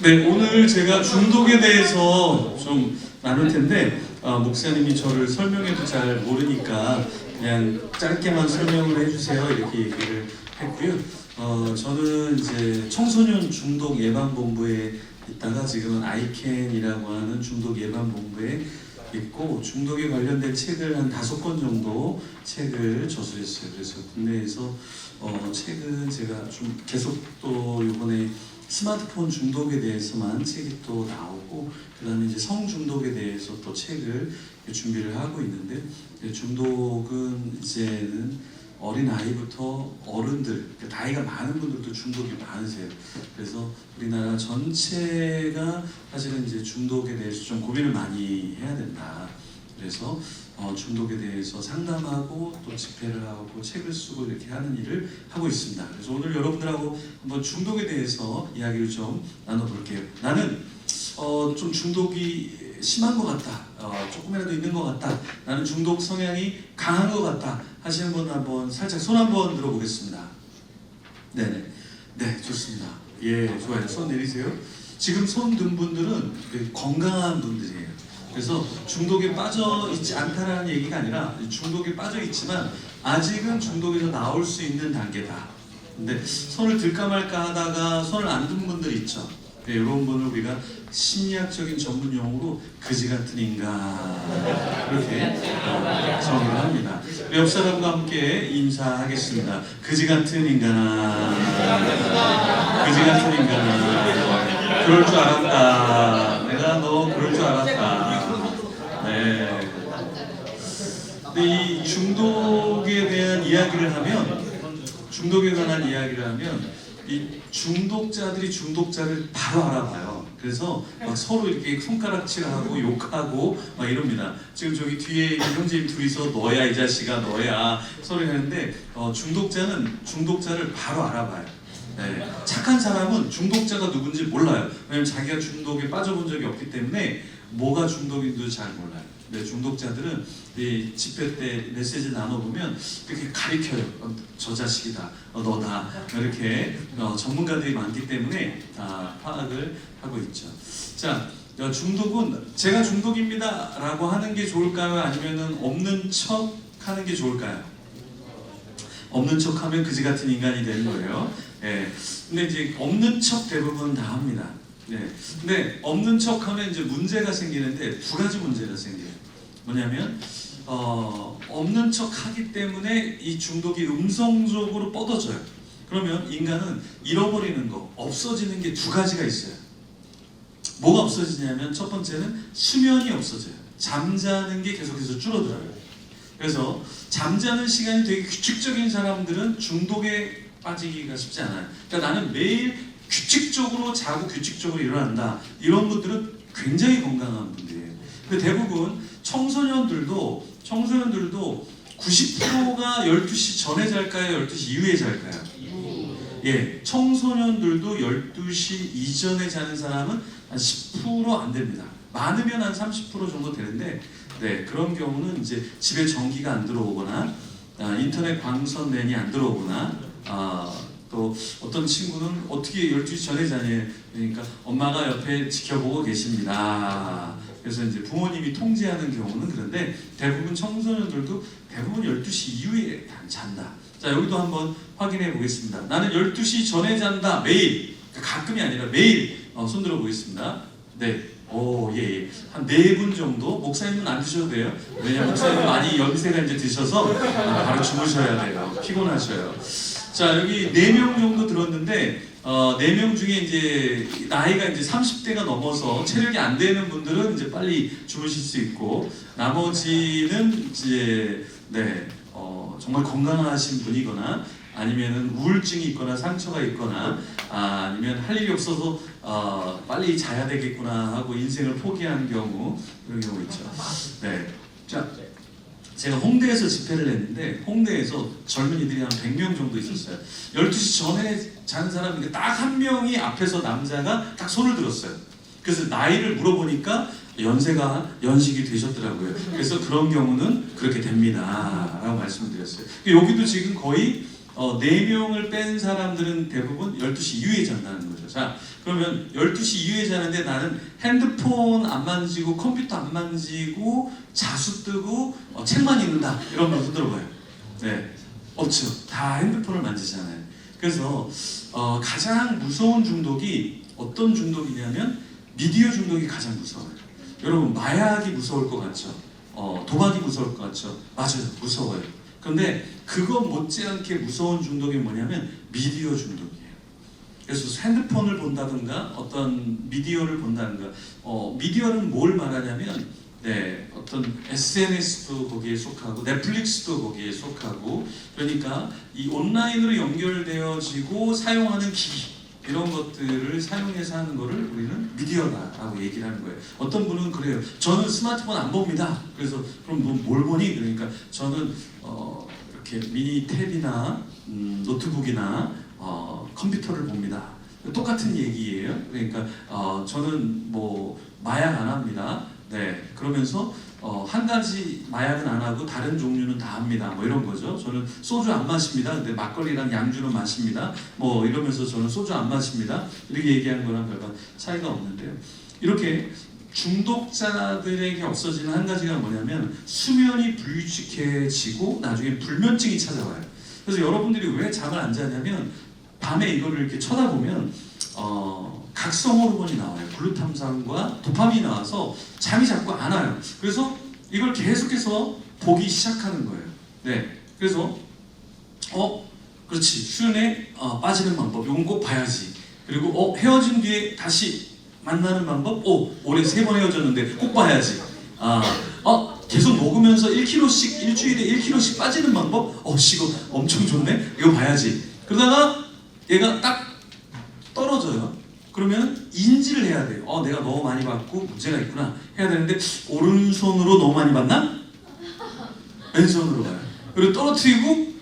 네, 오늘 제가 중독에 대해서 좀 나눌 텐데 목사님이 저를 설명해도 잘 모르니까 그냥 짧게만 설명을 해주세요 이렇게 얘기를 했고요. 저는 이제 청소년 중독 예방본부에 있다가 지금은 아이캔이라고 하는 중독 예방본부에 있고 중독에 관련된 책을 한 5권 정도 책을 저술했어요. 그래서 국내에서 책은 제가 좀 계속 또 이번에 스마트폰 중독에 대해서만 책이 또 나오고 그다음에 이제 성중독에 대해서 또 책을 준비를 하고 있는데 중독은 이제는 어린 아이부터 어른들, 나이가 많은 분들도 중독이 많으세요. 그래서 우리나라 전체가 사실은 이제 중독에 대해서 좀 고민을 많이 해야 된다. 그래서 중독에 대해서 상담하고 또 집회를 하고 책을 쓰고 이렇게 하는 일을 하고 있습니다. 그래서 오늘 여러분들하고 한번 중독에 대해서 이야기를 좀 나눠볼게요. 나는 좀 중독이 심한 것 같다. 조금이라도 있는 것 같다. 나는 중독 성향이 강한 것 같다. 하시는 분 한번 살짝 손 한번 들어보겠습니다. 네네. 네, 좋습니다. 예, 좋아요. 손 내리세요. 지금 손 든 분들은 건강한 분들이에요. 그래서 중독에 빠져 있지 않다라는 얘기가 아니라 중독에 빠져 있지만 아직은 중독에서 나올 수 있는 단계다. 근데 손을 들까 말까 하다가 손을 안 든 분들 있죠. 네, 이런 분을 우리가 심리학적인 전문 용어로 그지 같은 인간 이렇게 정의를 합니다. 옆 사람과 함께 인사하겠습니다. 그지 같은 인간아, 그지 같은 인간아, 그럴 줄 알았다. 내가 너 그럴 줄 알았다. 네. 근데 이 중독에 대한 이야기를 하면, 중독에 관한 이야기를 하면 이 중독자들이 중독자를 바로 알아봐요. 그래서 막 서로 이렇게 손가락질하고 욕하고 막 이럽니다. 지금 저기 뒤에 있는 형제님 둘이서 너야 이 자식아 너야 소리 하는데 중독자는 중독자를 바로 알아봐요. 네. 착한 사람은 중독자가 누군지 몰라요. 왜냐면 자기가 중독에 빠져본 적이 없기 때문에 뭐가 중독인지도 잘 몰라요. 네, 중독자들은 이 집회 때 메시지 나눠보면 이렇게 가리켜요. 저 자식이다, 너다 이렇게 전문가들이 많기 때문에 파악을 하고 있죠. 자, 중독은 제가 중독입니다 라고 하는 게 좋을까요? 아니면 없는 척 하는 게 좋을까요? 없는 척 하면 그지 같은 인간이 되는 거예요. 예. 근데 이제 없는 척 대부분 다 합니다. 네. 근데 없는 척 하면 이제 문제가 생기는데 두 가지 문제가 생겨요. 뭐냐면 없는 척 하기 때문에 이 중독이 음성적으로 뻗어져요. 그러면 인간은 잃어버리는 거, 없어지는 게 두 가지가 있어요. 뭐가 없어지냐면 첫 번째는 수면이 없어져요. 잠자는 게 계속해서 줄어들어요. 그래서 잠자는 시간이 되게 규칙적인 사람들은 중독에 빠지기가 쉽지 않아요. 그러니까 나는 매일 규칙적으로 자고 규칙적으로 일어난다. 이런 분들은 굉장히 건강한 분들이에요. 근데 대부분 청소년들도 90%가 12시 전에 잘까요? 12시 이후에 잘까요? 예, 청소년들도 12시 이전에 자는 사람은 한 10% 안 됩니다. 많으면 한 30% 정도 되는데 네, 그런 경우는 이제 집에 전기가 안 들어오거나 인터넷 광선랜이 안 들어오거나 또 어떤 친구는 어떻게 12시 전에 자냐 그러니까 엄마가 옆에 지켜보고 계십니다. 그래서 이제 부모님이 통제하는 경우는 그런데 대부분 청소년들도 대부분 12시 이후에 잔다. 자, 여기도 한번 확인해 보겠습니다. 나는 12시 전에 잔다. 매일. 가끔이 아니라 매일. 손 들어 보겠습니다. 네. 오, 예. 한 4분 정도? 목사님은 안 드셔도 돼요. 왜냐면 목사님은 많이 연세가 이제 드셔서 바로 주무셔야 돼요. 피곤하셔요. 자, 여기 4명 정도 들었는데 4명 중에 이제 나이가 이제 30대가 넘어서 체력이 안 되는 분들은 이제 빨리 주무실 수 있고 나머지는 이제 네, 정말 건강하신 분이거나 아니면은 우울증이 있거나 상처가 있거나 아니면 할 일이 없어서 빨리 자야 되겠구나 하고 인생을 포기하는 경우 그런 경우 있죠. 네. 자, 제가 홍대에서 집회를 했는데 홍대에서 젊은이들이 한 100명 정도 있었어요. 12시 전에 자는 사람이 딱 한 명이 앞에서 남자가 딱 손을 들었어요. 그래서 나이를 물어보니까 연식이 되셨더라고요. 그래서 그런 경우는 그렇게 됩니다 라고 말씀을 드렸어요. 여기도 지금 거의 4명을 뺀 사람들은 대부분 12시 이후에 잔다는 거죠. 자, 그러면 12시 이후에 자는데 나는 핸드폰 안 만지고 컴퓨터 안 만지고 자수 뜨고 책만 읽는다. 이런 분 들어봐요. 네, 없죠. 다 핸드폰을 만지잖아요. 그래서 가장 무서운 중독이 어떤 중독이냐면 미디어 중독이 가장 무서워요. 여러분 마약이 무서울 것 같죠? 도박이 무서울 것 같죠? 맞아요, 무서워요. 그런데 그거 못지않게 무서운 중독이 뭐냐면 미디어 중독이에요. 그래서 핸드폰을 본다든가 어떤 미디어를 본다든가 미디어는 뭘 말하냐면 네, 어떤 SNS도 거기에 속하고 넷플릭스도 거기에 속하고 그러니까 이 온라인으로 연결되어지고 사용하는 기기 이런 것들을 사용해서 하는 거를 우리는 미디어다라고 얘기를 하는 거예요. 어떤 분은 그래요. 저는 스마트폰 안 봅니다. 그래서 그럼 너 뭘 보니? 그러니까 저는 이렇게 미니 탭이나 노트북이나 컴퓨터를 봅니다. 똑같은 얘기예요. 그러니까 저는 뭐 마약 안 합니다. 네, 그러면서 한 가지 마약은 안 하고 다른 종류는 다 합니다. 뭐 이런 거죠. 저는 소주 안 마십니다. 근데 막걸리랑 양주는 마십니다. 뭐 이러면서 저는 소주 안 마십니다. 이렇게 얘기하는 거랑 별반 차이가 없는데요. 이렇게 중독자들에게 없어지는 한 가지가 뭐냐면 수면이 불규칙해지고 나중에 불면증이 찾아와요. 그래서 여러분들이 왜 잠을 안 자냐면 밤에 이거를 이렇게 쳐다보면 각성 호르몬이 나와요. 글루탐산과 도파민이 나와서 잠이 자꾸 안 와요. 그래서 이걸 계속해서 보기 시작하는 거예요. 네, 그래서 그렇지 수면에 빠지는 방법 이건 꼭 봐야지. 그리고 헤어진 뒤에 다시 만나는 방법 올해 3번 헤어졌는데 꼭 봐야지. 계속 먹으면서 1kg씩 일주일에 1kg씩 빠지는 방법 이거 엄청 좋네. 이거 봐야지. 그러다가 얘가 딱 떨어져요. 그러면 인지를 해야 돼요. 내가 너무 많이 받고 문제가 있구나 해야 되는데 오른손으로 너무 많이 받나? 왼손으로 가요. 그리고 떨어뜨리고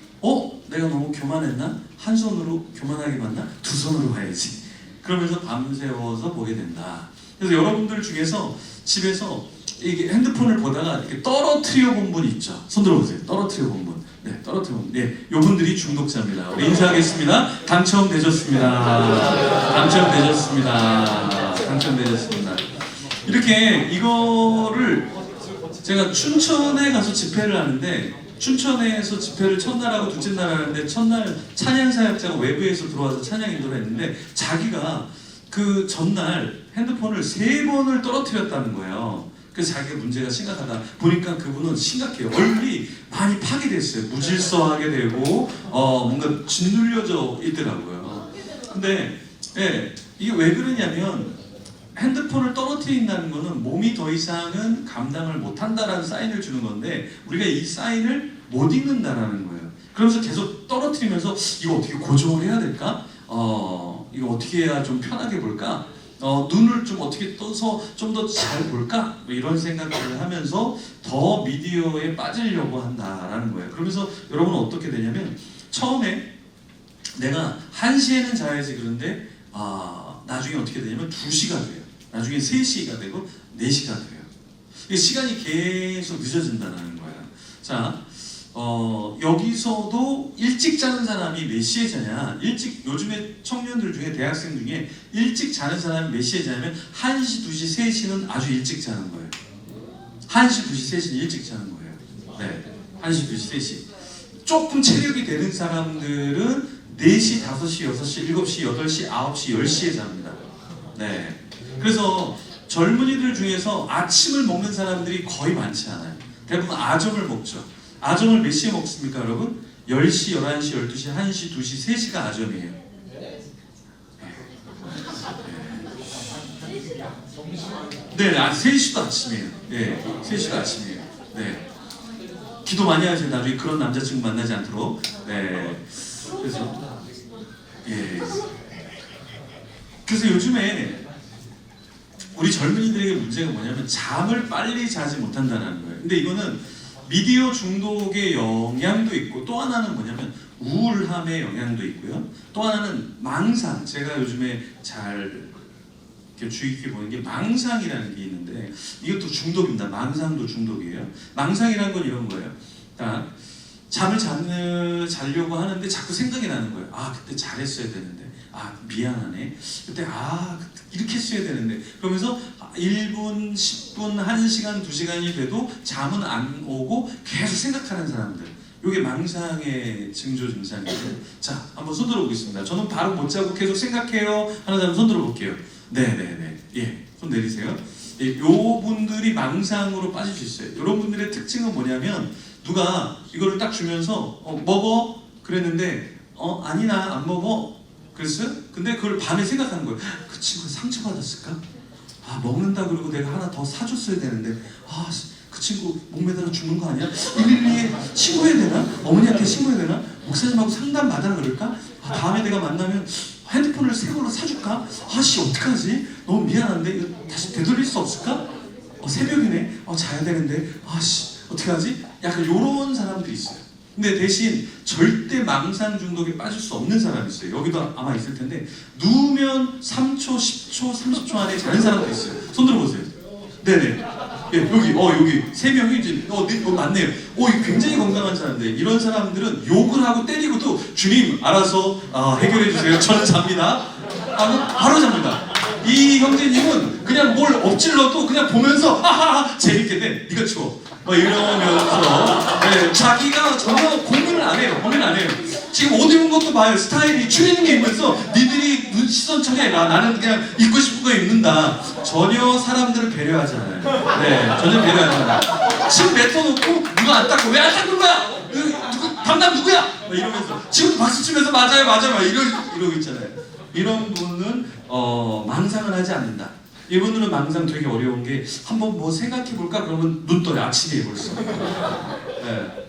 내가 너무 교만했나? 한 손으로 교만하게 받나? 두 손으로 가야지. 그러면서 밤새워서 보게 된다. 그래서 여러분들 중에서 집에서 이게 핸드폰을 보다가 이렇게 떨어뜨려 본 분 있죠? 손 들어보세요. 떨어뜨려 본 분. 네, 떨어뜨려 본 분. 네, 요분들이 중독자입니다. 우리 인사하겠습니다. 당첨되셨습니다. 당첨되셨습니다. 이렇게 이거를 제가 춘천에 가서 집회를 하는데 춘천에서 집회를 첫날하고 둘째 날 하는데 첫날 찬양 사역자가 외부에서 들어와서 찬양 인도를 했는데 자기가 그 전날 핸드폰을 3번을 떨어뜨렸다는 거예요. 그래서 자기가 문제가 심각하다 보니까 그분은 심각해요. 얼굴이 많이 파괴됐어요. 무질서하게 되고 뭔가 짓눌려져 있더라고요. 근데 이게 왜 그러냐면 핸드폰을 떨어뜨린다는 거는 몸이 더 이상은 감당을 못한다라는 사인을 주는 건데 우리가 이 사인을 못 읽는다라는 거예요. 그러면서 계속 떨어뜨리면서 이거 어떻게 고정을 해야 될까? 이거 어떻게 해야 좀 편하게 볼까? 눈을 좀 어떻게 떠서 좀 더 잘 볼까? 뭐 이런 생각들을 하면서 더 미디어에 빠지려고 한다라는 거예요. 그러면서 여러분은 어떻게 되냐면 처음에 내가 1시에는 자야지 그런데 나중에 어떻게 되냐면 2시가 돼요. 나중에 3시가 되고 4시가 돼요. 시간이 계속 늦어진다는 거예요. 자, 여기서도 일찍 자는 사람이 몇 시에 자냐? 요즘에 청년들 중에 대학생 중에 일찍 자는 사람이 몇 시에 자냐면 1시, 2시, 3시는 아주 일찍 자는 거예요. 1시, 2시, 3시는 일찍 자는 거예요. 네, 1시, 2시, 3시. 조금 체력이 되는 사람들은 4시, 5시, 6시, 7시, 8시, 9시, 10시에 잡니다. 네. 그래서 젊은이들 중에서 아침을 먹는 사람들이 거의 많지 않아요. 대부분 아점을 먹죠. 아점을 몇 시에 먹습니까, 여러분? 10시, 11시, 12시, 1시, 2시, 3시가 아점이에요. 네, 3시도 아침이에요. 네, 3시도 아침이에요. 네. 기도 많이 하세요. 나중에 그런 남자친구 만나지 않도록. 네. 그래서 요즘에 우리 젊은이들에게 문제가 뭐냐면 잠을 빨리 자지 못한다는 거예요. 근데 이거는 미디어 중독의 영향도 있고 또 하나는 뭐냐면 우울함의 영향도 있고요. 또 하나는 망상. 제가 요즘에 잘 이렇게 주의 깊게 보는 게 망상이라는 게 있는데 이것도 중독입니다. 망상도 중독이에요. 망상이라는 건 이런 거예요. 잠을 자려고 하는데 근데 자꾸 생각이 나는 거예요. 아, 그때 잘했어야 되는데. 아, 미안하네. 그때 이렇게 했어야 되는데. 그러면서 1분, 10분, 1시간, 2시간이 돼도 잠은 안 오고 계속 생각하는 사람들. 이게 망상의 징조 증상이에요. 자, 한번 손 들어보겠습니다. 저는 바로 못 자고 계속 생각해요 하는 사람 손 들어볼게요. 네네네. 예, 손 내리세요. 예, 요 분들이 망상으로 빠질 수 있어요. 이런 분들의 특징은 뭐냐면 누가 이거를 딱 주면서 먹어? 그랬는데 아니 나 안 먹어. 그랬어요? 근데 그걸 밤에 생각하는 거예요. 그 친구가 상처받았을까? 아, 먹는다 그러고 내가 하나 더 사줬어야 되는데 그 친구 목매달아 죽는 거 아니야? 112에 신고해야 되나? 어머니한테 신고해야 되나? 목사님하고 상담 받으라 그럴까? 다음에 내가 만나면 핸드폰을 새 걸로 사줄까? 어떡하지? 너무 미안한데 이거 다시 되돌릴 수 없을까? 새벽이네. 자야 되는데 어떡하지? 약간 요런 사람들이 있어요. 근데 대신 절대 망상 중독에 빠질 수 없는 사람이 있어요. 여기도 아마 있을 텐데 누우면 3초, 10초, 30초 안에 자는 사람도 있어요. 손 들어보세요. 네네. 예, 여기 3명이 이제 맞네요. 이거 굉장히 건강한 사람들. 이런 사람들은 욕을 하고 때리고도 주님 알아서 해결해 주세요. 저는 잡니다. 바로 잡니다. 이 형제님은 그냥 뭘 엎질러도 그냥 보면서 하하하 재밌게 돼. 네가 치워. 이러면서 자기가 전혀 고민을 안 해요. 지금 옷 입은 것도 봐요. 스타일이 추리닝에 입으면서 니들이 시선 청해. 나는 그냥 입고 싶은 거 입는다. 전혀 사람들을 배려하지 않아요. 네, 전혀 배려하지 않아요. 침 뱉어놓고 누가 안 닦고 왜 안 닦는 거야? 담당 누구야? 이러면서 지금도 박수 치면서 맞아요 이러고 있잖아요. 이런 분은 망상을 하지 않는다. 이분들은 망상 되게 어려운 게 한번 뭐 생각해볼까? 그러면 눈 떠요. 아침에 벌써. 네.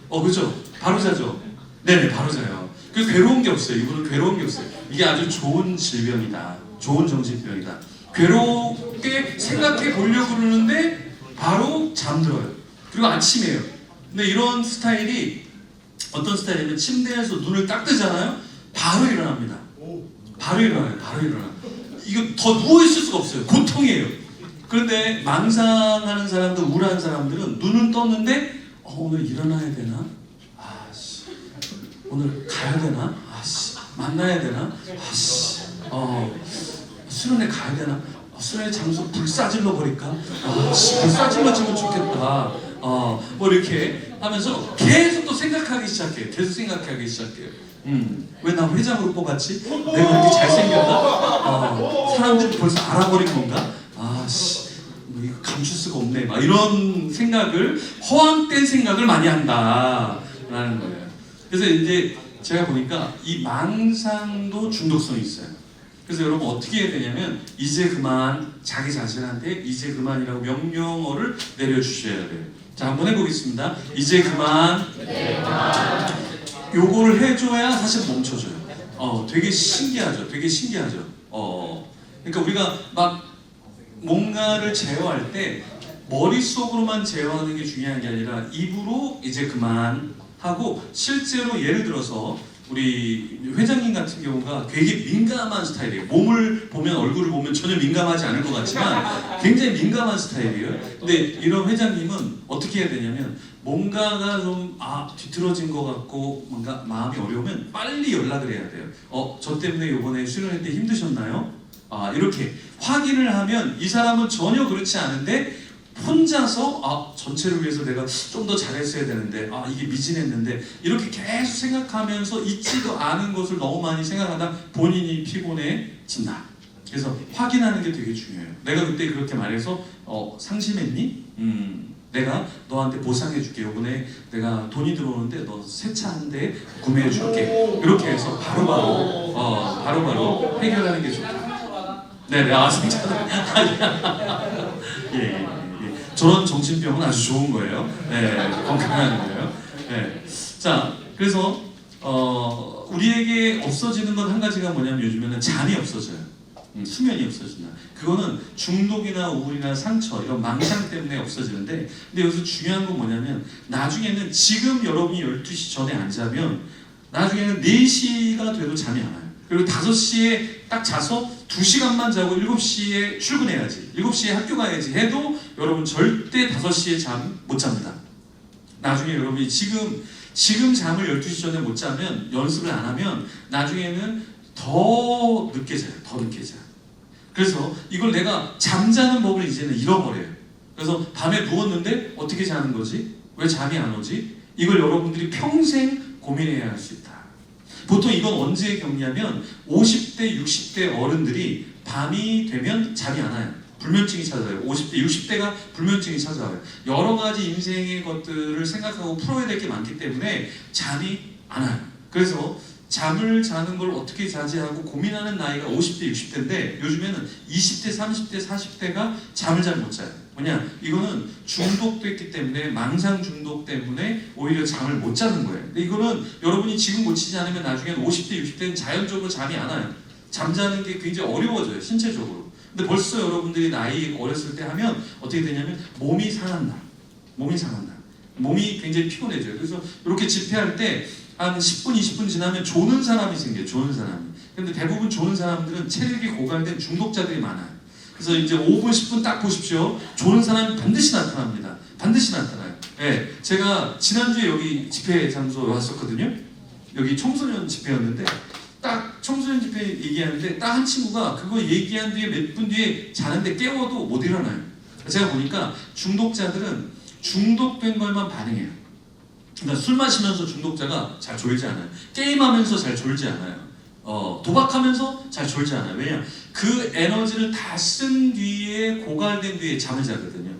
그죠? 바로 자죠. 네네, 바로 자요. 그 괴로운 게 없어요. 이분은 괴로운 게 없어요. 이게 아주 좋은 질병이다. 좋은 정신병이다. 괴롭게 생각해 보려고 그러는데 바로 잠들어요. 그리고 아침이에요. 근데 이런 스타일이 어떤 스타일이냐면 침대에서 눈을 딱 뜨잖아요. 바로 일어납니다. 바로 일어나요. 이거 더 누워있을 수가 없어요. 고통이에요. 그런데 망상하는 사람들, 우울한 사람들은 눈은 떴는데 오늘 일어나야 되나? 오늘 가야 되나? 만나야 되나? 수련회 가야 되나? 수련회 장소 불 싸질러 버릴까? 불 싸질러 주면 좋겠다. 뭐 이렇게 하면서 계속 또 생각하기 시작해요. 왜 나 회장으로 뽑았지? 내가 이렇게 잘생겼나? 사람들이 벌써 알아버린 건가? 뭐 이거 감출 수가 없네. 막 이런 생각을, 허황된 생각을 많이 한다라는 거예요. 그래서 이제 제가 보니까 이 망상도 중독성이 있어요. 그래서 여러분 어떻게 해야 되냐면 이제 그만, 자기 자신한테 이제 그만이라고 명령어를 내려주셔야 돼요. 자, 한번 해보겠습니다. 이제 그만. 요거를 해줘야 사실 멈춰져요. 되게 신기하죠. 그러니까 우리가 막 뭔가를 제어할 때 머릿속으로만 제어하는 게 중요한 게 아니라 입으로 이제 그만 하고, 실제로 예를 들어서 우리 회장님 같은 경우가 되게 민감한 스타일이에요. 몸을 보면, 얼굴을 보면 전혀 민감하지 않을 것 같지만 굉장히 민감한 스타일이에요. 근데 이런 회장님은 어떻게 해야 되냐면 뭔가가 좀 뒤틀어진 것 같고 뭔가 마음이 어려우면 빨리 연락을 해야 돼요. 저 때문에 이번에 수련회 때 힘드셨나요? 이렇게 확인을 하면 이 사람은 전혀 그렇지 않은데 혼자서 전체를 위해서 내가 좀 더 잘했어야 되는데 이게 미진했는데 이렇게 계속 생각하면서 있지도 않은 것을 너무 많이 생각하다 본인이 피곤해진다. 그래서 확인하는 게 되게 중요해요. 내가 그때 그렇게 말해서 상심했니? 내가 너한테 보상해줄게. 이번에 내가 돈이 들어오는데 너 새 차 한 대 구매해줄게. 이렇게 해서 바로바로 해결하는 게 좋다. 네네, 예. 저런 정신병은 아주 좋은 거예요. 네, 건강한 거예요. 네. 자, 그래서 우리에게 없어지는 건 한 가지가 뭐냐면 요즘에는 잠이 없어져요. 수면이 없어진다. 그거는 중독이나 우울이나 상처, 이런 망상 때문에 없어지는데, 근데 여기서 중요한 건 뭐냐면 나중에는, 지금 여러분이 12시 전에 안 자면 나중에는 4시가 돼도 잠이 안 와요. 그리고 5시에 딱 자서 2시간만 자고 7시에 출근해야지, 7시에 학교 가야지 해도 여러분 절대 5시에 잠 못 잡니다. 나중에 여러분이 지금 지금 잠을 12시 전에 못 자면, 연습을 안 하면 나중에는 더 늦게 자요. 더 늦게 자요. 그래서 이걸 내가 잠자는 법을 이제는 잃어버려요. 그래서 밤에 누웠는데 어떻게 자는 거지? 왜 잠이 안 오지? 이걸 여러분들이 평생 고민해야 할 수 있다. 보통 이건 언제 겪냐면 50대, 60대 어른들이 밤이 되면 잠이 안 와요. 불면증이 찾아와요. 50대, 60대가 불면증이 찾아와요. 여러 가지 인생의 것들을 생각하고 풀어야 될 게 많기 때문에 잠이 안 와요. 그래서 잠을 자는 걸 어떻게 자지 하고 고민하는 나이가 50대, 60대인데 요즘에는 20대, 30대, 40대가 잠을 잘 못 자요. 뭐냐? 이거는 중독됐기 때문에, 망상 중독 때문에 오히려 잠을 못 자는 거예요. 근데 이거는 여러분이 지금 고치지 않으면 나중에는 50대, 60대는 자연적으로 잠이 안 와요. 잠자는 게 굉장히 어려워져요, 신체적으로. 근데 벌써 여러분들이 나이 어렸을 때 하면 어떻게 되냐면 몸이 상한다. 몸이 상한다. 몸이 굉장히 피곤해져요. 그래서 이렇게 집회할 때 한 10분, 20분 지나면 조는 사람이 생겨요. 조는 사람이. 근데 대부분 조는 사람들은 체력이 고갈된 중독자들이 많아요. 그래서 이제 5분, 10분 딱 보십시오. 조는 사람이 반드시 나타납니다. 반드시 나타나요. 네, 제가 지난주에 여기 집회 장소에 왔었거든요. 여기 청소년 집회였는데 딱 청소년 집회 얘기하는데 딱 한 친구가 그거 얘기한 뒤에 몇 분 뒤에 자는데 깨워도 못 일어나요. 제가 보니까 중독자들은 중독된 것만 반응해요. 그러니까 술 마시면서 중독자가 잘 졸지 않아요. 게임하면서 잘 졸지 않아요. 도박하면서 잘 졸지 않아요. 왜냐? 그 에너지를 다 쓴 뒤에 고갈된 뒤에 잠을 자거든요.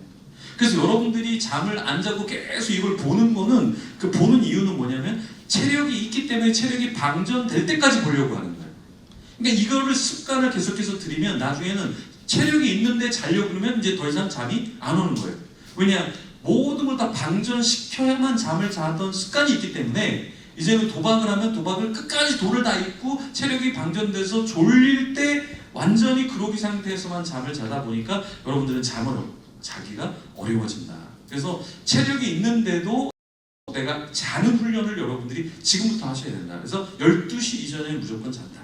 그래서 여러분들이 잠을 안 자고 계속 이걸 보는 거는, 그 보는 이유는 뭐냐면 체력이 있기 때문에 체력이 방전될 때까지 보려고 하는 거예요. 그러니까 이거를 습관을 계속해서 들이면 나중에는 체력이 있는데 자려고 그러면 이제 더 이상 잠이 안 오는 거예요. 왜냐? 모든 걸 다 방전시켜야만 잠을 자던 습관이 있기 때문에 이제는 도박을 하면 도박을 끝까지 돌을 다 잊고 체력이 방전돼서 졸릴 때 완전히 그로기 상태에서만 잠을 자다 보니까 여러분들은 잠을 자기가 어려워진다. 그래서 체력이 있는데도 내가 자는 훈련을 여러분들이 지금부터 하셔야 된다. 그래서 12시 이전에 무조건 잔다.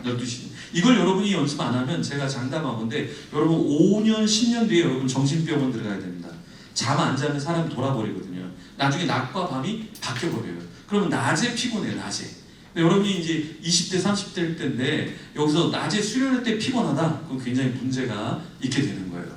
12시. 이걸 여러분이 연습 안 하면 제가 장담하건데 여러분 5년, 10년 뒤에 여러분 정신병원 들어가야 됩니다. 잠 안 자면 사람 돌아버리거든요. 나중에 낮과 밤이 바뀌어버려요. 그러면 낮에 피곤해요. 낮에. 근데 여러분이 이제 20대, 30대일 때인데 여기서 낮에 수련할 때 피곤하다? 그건 굉장히 문제가 있게 되는 거예요.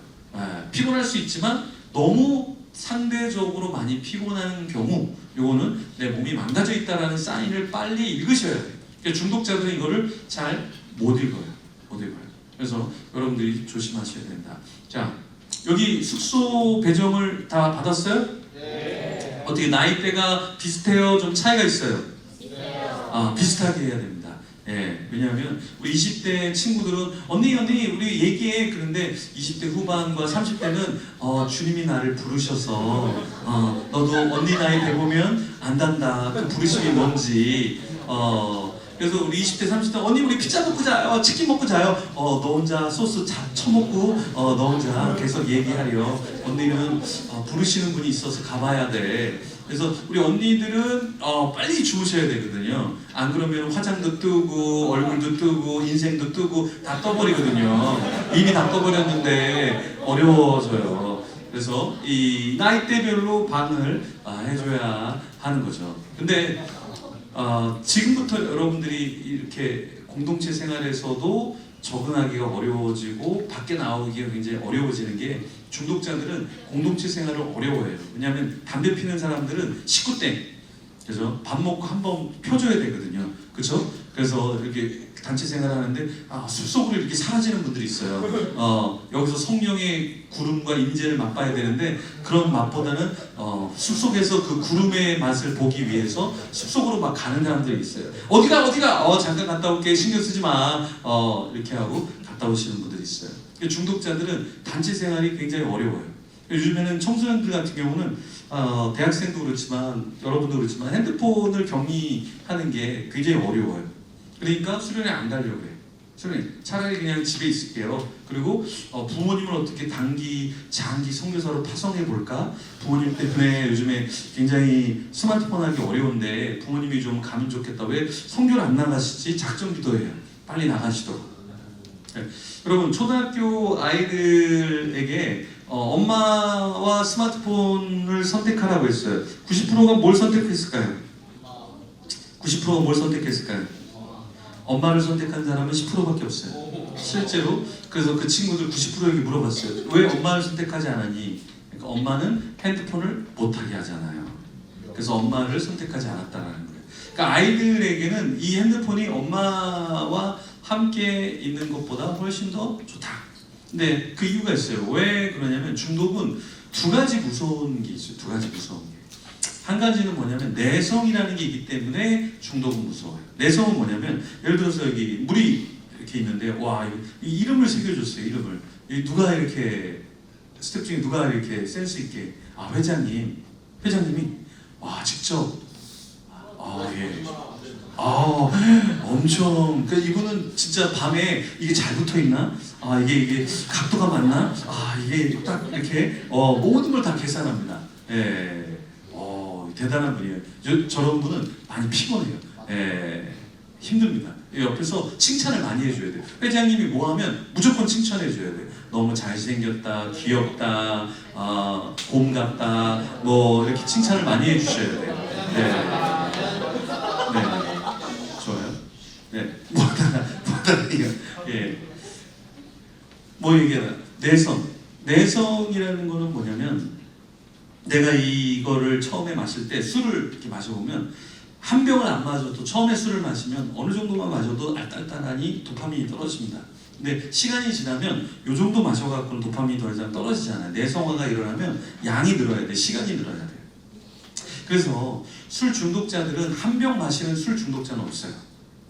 피곤할 수 있지만 너무 상대적으로 많이 피곤한 경우 요거는 내 몸이 망가져 있다는 사인을 빨리 읽으셔야 돼요. 그러니까 중독자들은 이거를 잘 못 읽어요. 못 읽어요. 그래서 여러분들이 조심하셔야 된다. 자, 여기 숙소 배정을 다 받았어요? 네. 어떻게 나이대가 비슷해요? 좀 차이가 있어요? 비슷해요. 비슷하게 해야 됩니다. 예, 왜냐하면 우리 20대 친구들은 언니 우리 얘기해. 그런데 20대 후반과 30대는 주님이 나를 부르셔서 너도 언니 나이 돼 보면 안단다. 그 부르심이 뭔지. 그래서 우리 20대, 30대 언니 우리 피자 먹고 자요, 치킨 먹고 자요. 너 혼자 소스 쳐먹고 너 혼자 계속 얘기하려. 언니는 부르시는 분이 있어서 가봐야 돼. 그래서 우리 언니들은 빨리 주무셔야 되거든요. 안 그러면 화장도 뜨고 얼굴도 뜨고 인생도 뜨고 다 떠버리거든요. 이미 다 떠버렸는데 어려워져요. 그래서 이 나이대별로 반을 해줘야 하는 거죠. 근데 지금부터 여러분들이 이렇게 공동체 생활에서도 적응하기가 어려워지고 밖에 나오기가 굉장히 어려워지는 게, 중독자들은 공동체 생활을 어려워해요. 왜냐하면 담배 피는 사람들은 식구땡, 그래서 밥 먹고 한번 펴줘야 되거든요. 그렇죠? 그래서 이렇게 단체 생활하는데 숲속으로 이렇게 사라지는 분들이 있어요. 여기서 성령의 구름과 임재를 맛봐야 되는데 그런 맛보다는 숲속에서 그 구름의 맛을 보기 위해서 숲속으로 막 가는 사람들이 있어요. 어디가 잠깐 갔다 올게, 신경 쓰지 마, 이렇게 하고 갔다 오시는 분들이 있어요. 중독자들은 단체 생활이 굉장히 어려워요. 요즘에는 청소년들 같은 경우는 대학생도 그렇지만 여러분도 그렇지만 핸드폰을 격리하는 게 굉장히 어려워요. 그러니까 수련회 안 가려고 해요. 수련회 차라리 그냥 집에 있을게요. 그리고 부모님을 어떻게 단기, 장기 선교사로 파송해 볼까? 부모님 때문에 요즘에 굉장히 스마트폰 하기 어려운데 부모님이 좀 가면 좋겠다. 왜 선교를 안 나가시지? 작전 기도해요. 빨리 나가시도록. 네. 여러분, 초등학교 아이들에게 엄마와 스마트폰을 선택하라고 했어요. 90%가 뭘 선택했을까요? 90%가 뭘 선택했을까요? 엄마를 선택한 사람은 10%밖에 없어요. 실제로. 그래서 그 친구들 90%에게 물어봤어요. 왜 엄마를 선택하지 않았니? 그러니까 엄마는 핸드폰을 못하게 하잖아요. 그래서 엄마를 선택하지 않았다는 거예요. 그러니까 아이들에게는 이 핸드폰이 엄마와 함께 있는 것보다 훨씬 더 좋다. 근데 그 이유가 있어요. 왜 그러냐면 중독은 두 가지 무서운 게 있어요. 두 가지 무서운 게. 한 가지는 뭐냐면 내성이라는 게 있기 때문에 중독은 무서워요. 내성은 뭐냐면 예를 들어서 여기 물이 이렇게 있는데 와, 이 이름을 새겨줬어요. 이름을. 누가 이렇게 스텝 중에 누가 이렇게 센스 있게 회장님이 와 직접 예. 엄청. 그 이분은 진짜 밤에 이게 잘 붙어 있나? 이게 각도가 맞나? 이게 딱 이렇게 모든 걸 다 계산합니다. 예. 대단한 분이에요. 저런 분은 많이 피곤해요. 예. 힘듭니다. 옆에서 칭찬을 많이 해줘야 돼요. 회장님이 뭐 하면 무조건 칭찬해줘야 돼요. 너무 잘생겼다, 귀엽다, 곰 같다, 뭐 이렇게 칭찬을 많이 해주셔야 돼요. 네. 좋아요. 네. 뭐다 이거. 예. 뭐 얘기하나? 내성이라는 거는 뭐냐면 내가 이거를 처음에 마실 때 술을 이렇게 마셔보면 한 병을 안 마셔도 처음에 술을 마시면 어느 정도만 마셔도 알딸딸하니 도파민이 떨어집니다. 근데 시간이 지나면 요 정도 마셔갖고는 도파민이 더 이상 떨어지지 않아요. 내성화가 일어나면 양이 늘어야 돼. 시간이 늘어야 돼요. 그래서 술 중독자들은 한 병 마시는 술 중독자는 없어요.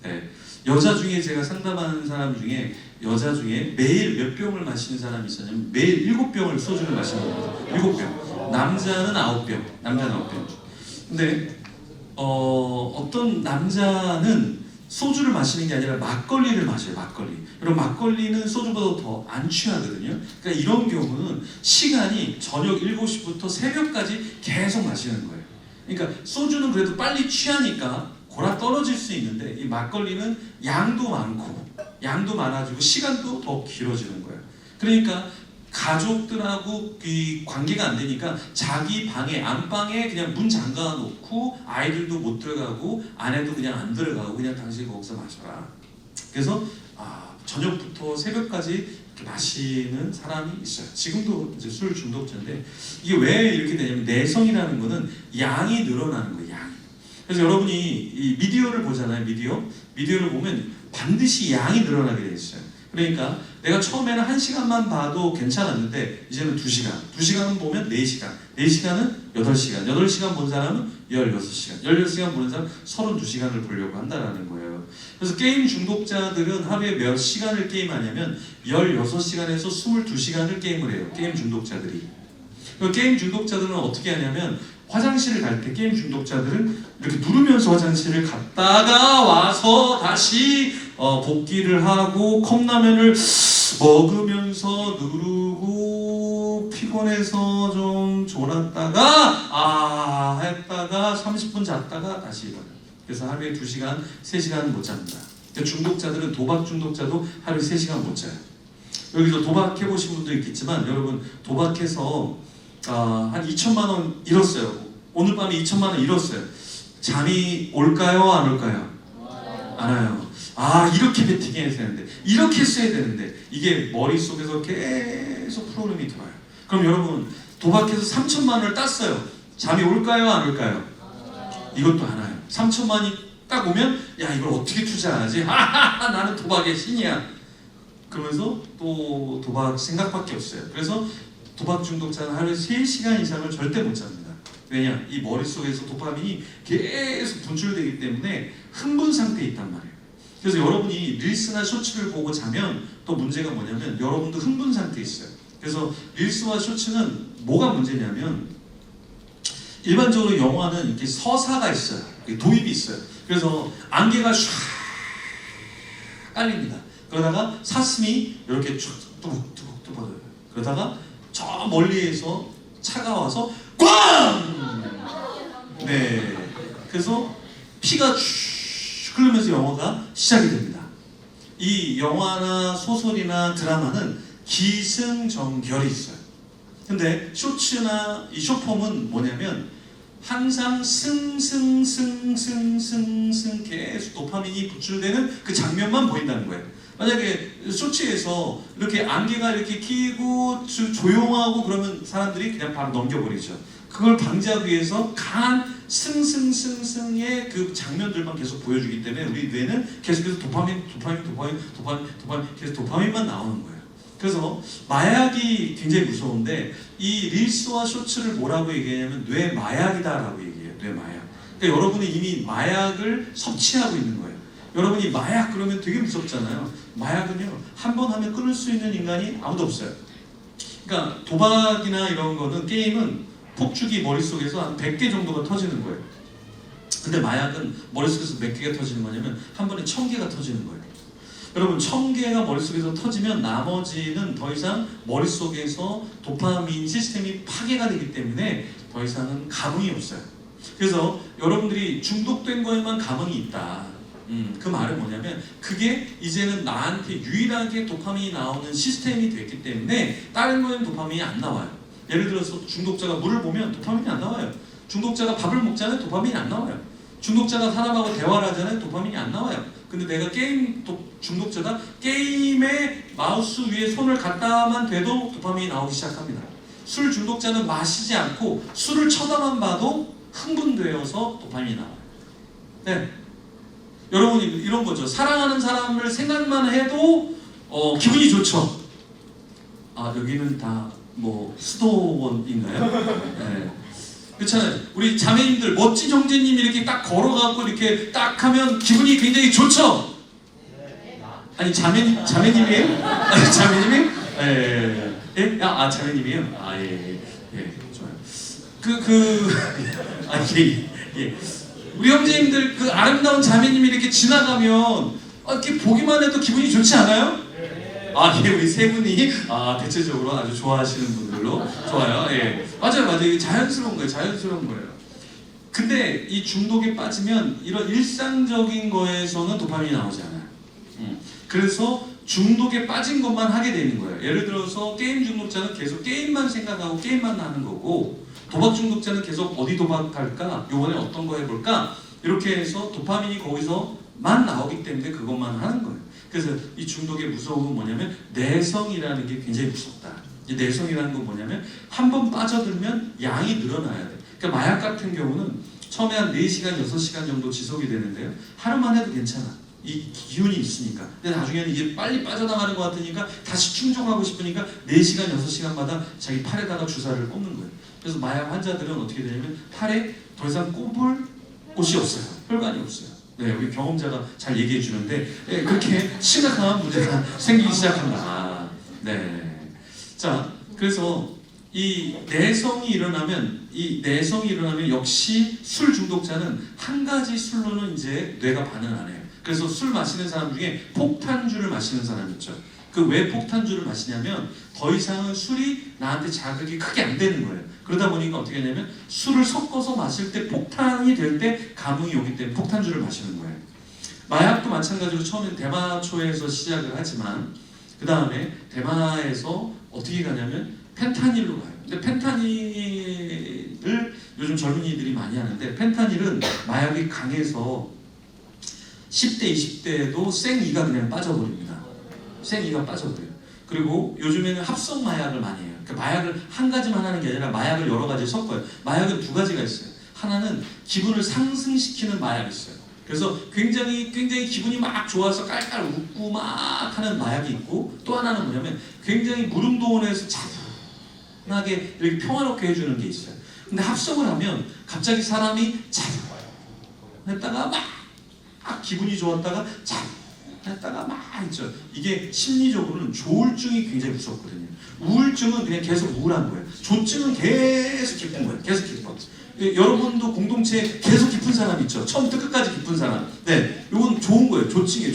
네. 여자 중에 제가 상담하는 사람 중에 여자 중에 매일 몇 병을 마시는 사람이 있었냐면 매일 7병을 소주를 마시는 겁니다. 7병. 남자는 9병. 남자는 9병. 근데 어떤 남자는 소주를 마시는 게 아니라 막걸리를 마셔요. 막걸리. 그럼 막걸리는 소주보다 더 안 취하거든요. 그러니까 이런 경우는 시간이 저녁 7시부터 새벽까지 계속 마시는 거예요. 그러니까 소주는 그래도 빨리 취하니까 골아 떨어질 수 있는데 이 막걸리는 양도 많아지고 시간도 더 길어지는 거예요. 그러니까 가족들하고 이 관계가 안 되니까 자기 방에 안방에 그냥 문 잠가 놓고 아이들도 못 들어가고 아내도 그냥 안 들어가고 그냥 당신이 거기서 마셔라. 그래서 저녁부터 새벽까지 이렇게 마시는 사람이 있어요. 지금도 이제 술 중독자인데 이게 왜 이렇게 되냐면 내성이라는 거는 양이 늘어나는 거예요. 양이. 그래서 여러분이 이 미디어를 보잖아요. 미디어를 보면 반드시 양이 늘어나게 돼 있어요. 그러니까 내가 처음에는 1시간만 봐도 괜찮았는데 이제는 2시간, 2시간은 보면 4시간, 4시간은 8시간, 8시간 본 사람은 16시간, 16시간 보는 사람은 32시간을 보려고 한다는 거예요. 그래서 게임 중독자들은 하루에 몇 시간을 게임하냐면 16시간에서 22시간을 게임을 해요. 게임 중독자들이. 게임 중독자들은 어떻게 하냐면 화장실을 갈 때 게임 중독자들은 이렇게 누르면서 화장실을 갔다가 와서 다시 복귀를 하고 컵라면을 먹으면서 누르고 피곤해서 좀 졸았다가 했다가 30분 잤다가 다시 일어나요. 그래서 하루에 2시간, 3시간은 못 잡니다. 중독자들은 도박 중독자도 하루에 3시간 못 자요. 여기서 도박해 보신 분도 있겠지만 여러분 도박해서 한 2천만 원 잃었어요. 오늘 밤에 2천만 원 잃었어요. 잠이 올까요? 안 올까요? 안 와요. 이렇게 베팅해야 되는데 이렇게 써야 되는데 이게 머릿속에서 계속 프로그램이 돌아요. 그럼 여러분 도박해서 3천만 원을 땄어요. 잠이 올까요? 안 올까요? 이것도 안 와요. 3천만 원이 딱 오면 야 이걸 어떻게 투자하지? 나는 도박의 신이야. 그러면서 또 도박 생각밖에 없어요. 그래서 도박 중독자는 하루에 3시간 이상을 절대 못 잡니다. 왜냐? 이 머릿속에서 도파민이 계속 분출되기 때문에 흥분 상태에 있단 말이에요. 그래서 여러분이 릴스나 쇼츠를 보고 자면 또 문제가 뭐냐면 여러분도 흥분 상태에 있어요. 그래서 릴스와 쇼츠는 뭐가 문제냐면 일반적으로 영화는 이렇게 서사가 있어요. 도입이 있어요. 그래서 안개가 唰 깔립니다. 그러다가 사슴이 이렇게 뚜벅뚜벅 뚜벅 그러다가 저 멀리에서 차가 와서 꽝! 네. 그래서 피가 쭉 흐르면서 영화가 시작이 됩니다. 이 영화나 소설이나 드라마는 기승전결이 있어요. 근데 쇼츠나 이 쇼폼은 뭐냐면 항상 계속 도파민이 분출되는 그 장면만 보인다는 거예요. 만약에 쇼츠에서 이렇게 안개가 이렇게 끼고 조용하고 그러면 사람들이 그냥 바로 넘겨버리죠. 그걸 방지하기 위해서 강한 승의 그 장면들만 계속 보여주기 때문에 우리 뇌는 계속해서 도파민 계속 도파민만 나오는 거예요. 그래서 마약이 굉장히 무서운데 이 릴스와 쇼츠를 뭐라고 얘기하냐면 뇌 마약이다라고 얘기해요. 뇌 마약. 그러니까 여러분이 이미 마약을 섭취하고 있는 거예요. 여러분이 마약 그러면 되게 무섭잖아요. 마약은요 한 번 하면 끊을 수 있는 인간이 아무도 없어요. 그러니까 도박이나 이런 거는 게임은 폭죽이 머릿속에서 한 100개 정도가 터지는 거예요. 근데 마약은 머릿속에서 몇 개가 터지는 거냐면 한 번에 1000개가 터지는 거예요. 여러분 1000개가 머릿속에서 터지면 나머지는 더 이상 머릿속에서 도파민 시스템이 파괴가 되기 때문에 더 이상은 감흥이 없어요. 그래서 여러분들이 중독된 거에만 감흥이 있다. 그 말은 뭐냐면 그게 이제는 나한테 유일하게 도파민이 나오는 시스템이 됐기 때문에 다른 거에는 도파민이 안 나와요. 예를 들어서 중독자가 물을 보면 도파민이 안 나와요. 중독자가 밥을 먹잖아요. 도파민이 안 나와요. 중독자가 사람하고 대화를 하잖아요. 도파민이 안 나와요. 근데 내가 게임 중독자다. 게임에 마우스 위에 손을 갖다만 대도 도파민이 나오기 시작합니다. 술 중독자는 마시지 않고 술을 쳐다만 봐도 흥분되어서 도파민이 나와요. 네. 여러분이 이런 거죠. 사랑하는 사람을 생각만 해도 기분이 좋죠. 아 여기는 다 뭐 수도원인가요? 네. 그렇잖아요. 우리 자매님들 멋진 형제님이 이렇게 딱 걸어가고 이렇게 딱 하면 기분이 굉장히 좋죠. 아니 자매님이에요? 아니 자매님이? 예. 예? 아 자매님이에요? 아 예. 좋아요. 예. 우리 형제님들 그 아름다운 자매님이 이렇게 지나가면 이렇게 보기만 해도 기분이 좋지 않아요? 아, 예, 우리 세 분이 대체적으로 아주 좋아하시는 분들로 좋아요. 예, 맞아요. 이게 자연스러운 거예요. 근데 이 중독에 빠지면 이런 일상적인 거에서는 도파민이 나오지 않아요. 그래서 중독에 빠진 것만 하게 되는 거예요. 예를 들어서 게임 중독자는 계속 게임만 생각하고 게임만 하는 거고, 도박 중독자는 계속 어디 도박할까? 요번에 어떤 거 해볼까? 이렇게 해서 도파민이 거기서만 나오기 때문에 그것만 하는 거예요. 그래서 이 중독의 무서움은 뭐냐면 내성이라는 게 굉장히 무섭다. 이 내성이라는 건 뭐냐면 한 번 빠져들면 양이 늘어나야 돼. 그러니까 마약 같은 경우는 처음에 한 4시간, 6시간 정도 지속이 되는데요. 하루만 해도 괜찮아. 이 기운이 있으니까. 근데 나중에는 이게 빨리 빠져나가는 것 같으니까 다시 충족하고 싶으니까 4시간, 6시간마다 자기 팔에다가 주사를 꽂는 거예요. 그래서 마약 환자들은 어떻게 되냐면 팔에 더 이상 꼽을 곳이 없어요. 혈관이 없어요. 네, 우리 경험자가 잘 얘기해 주는데 그렇게 심각한 문제가 생기기 시작한다. 네. 자, 그래서 이 내성이 일어나면 역시 술 중독자는 한 가지 술로는 이제 뇌가 반응 안 해요. 그래서 술 마시는 사람 중에 폭탄주를 마시는 사람 있죠. 그 왜 폭탄주를 마시냐면 더 이상은 술이 나한테 자극이 크게 안 되는 거예요. 그러다 보니까 어떻게 하냐면 술을 섞어서 마실 때 폭탄이 될 때 감흥이 오기 때문에 폭탄주를 마시는 거예요. 마약도 마찬가지로 처음엔 대마초에서 시작을 하지만 그 다음에 대마에서 어떻게 가냐면 펜타닐로 가요. 근데 펜타닐을 요즘 젊은이들이 많이 하는데 펜타닐은 마약이 강해서 10대, 20대에도 생이가 그냥 빠져버립니다. 생이가 빠져버려요. 그리고 요즘에는 합성 마약을 많이 해요. 그러니까 마약을 한 가지만 하는 게 아니라 마약을 여러 가지 섞어요. 마약은 두 가지가 있어요. 하나는 기분을 상승시키는 마약이 있어요. 그래서 굉장히 기분이 막 좋아서 깔깔 웃고 막 하는 마약이 있고, 또 하나는 뭐냐면 굉장히 무릉도원에서 차분하게 이렇게 평화롭게 해주는 게 있어요. 근데 합성을 하면 갑자기 사람이 차분했다가 막 기분이 좋았다가 차분했다가 막 있죠. 이게 심리적으로는 조울증이 굉장히 무섭거든요. 우울증은 그냥 계속 우울한 거예요. 조증은 계속 기쁜 거예요. 계속 기뻐. 여러분도 공동체에 계속 깊은 사람 있죠. 처음부터 끝까지 깊은 사람. 네, 이건 좋은 거예요. 조증이에요.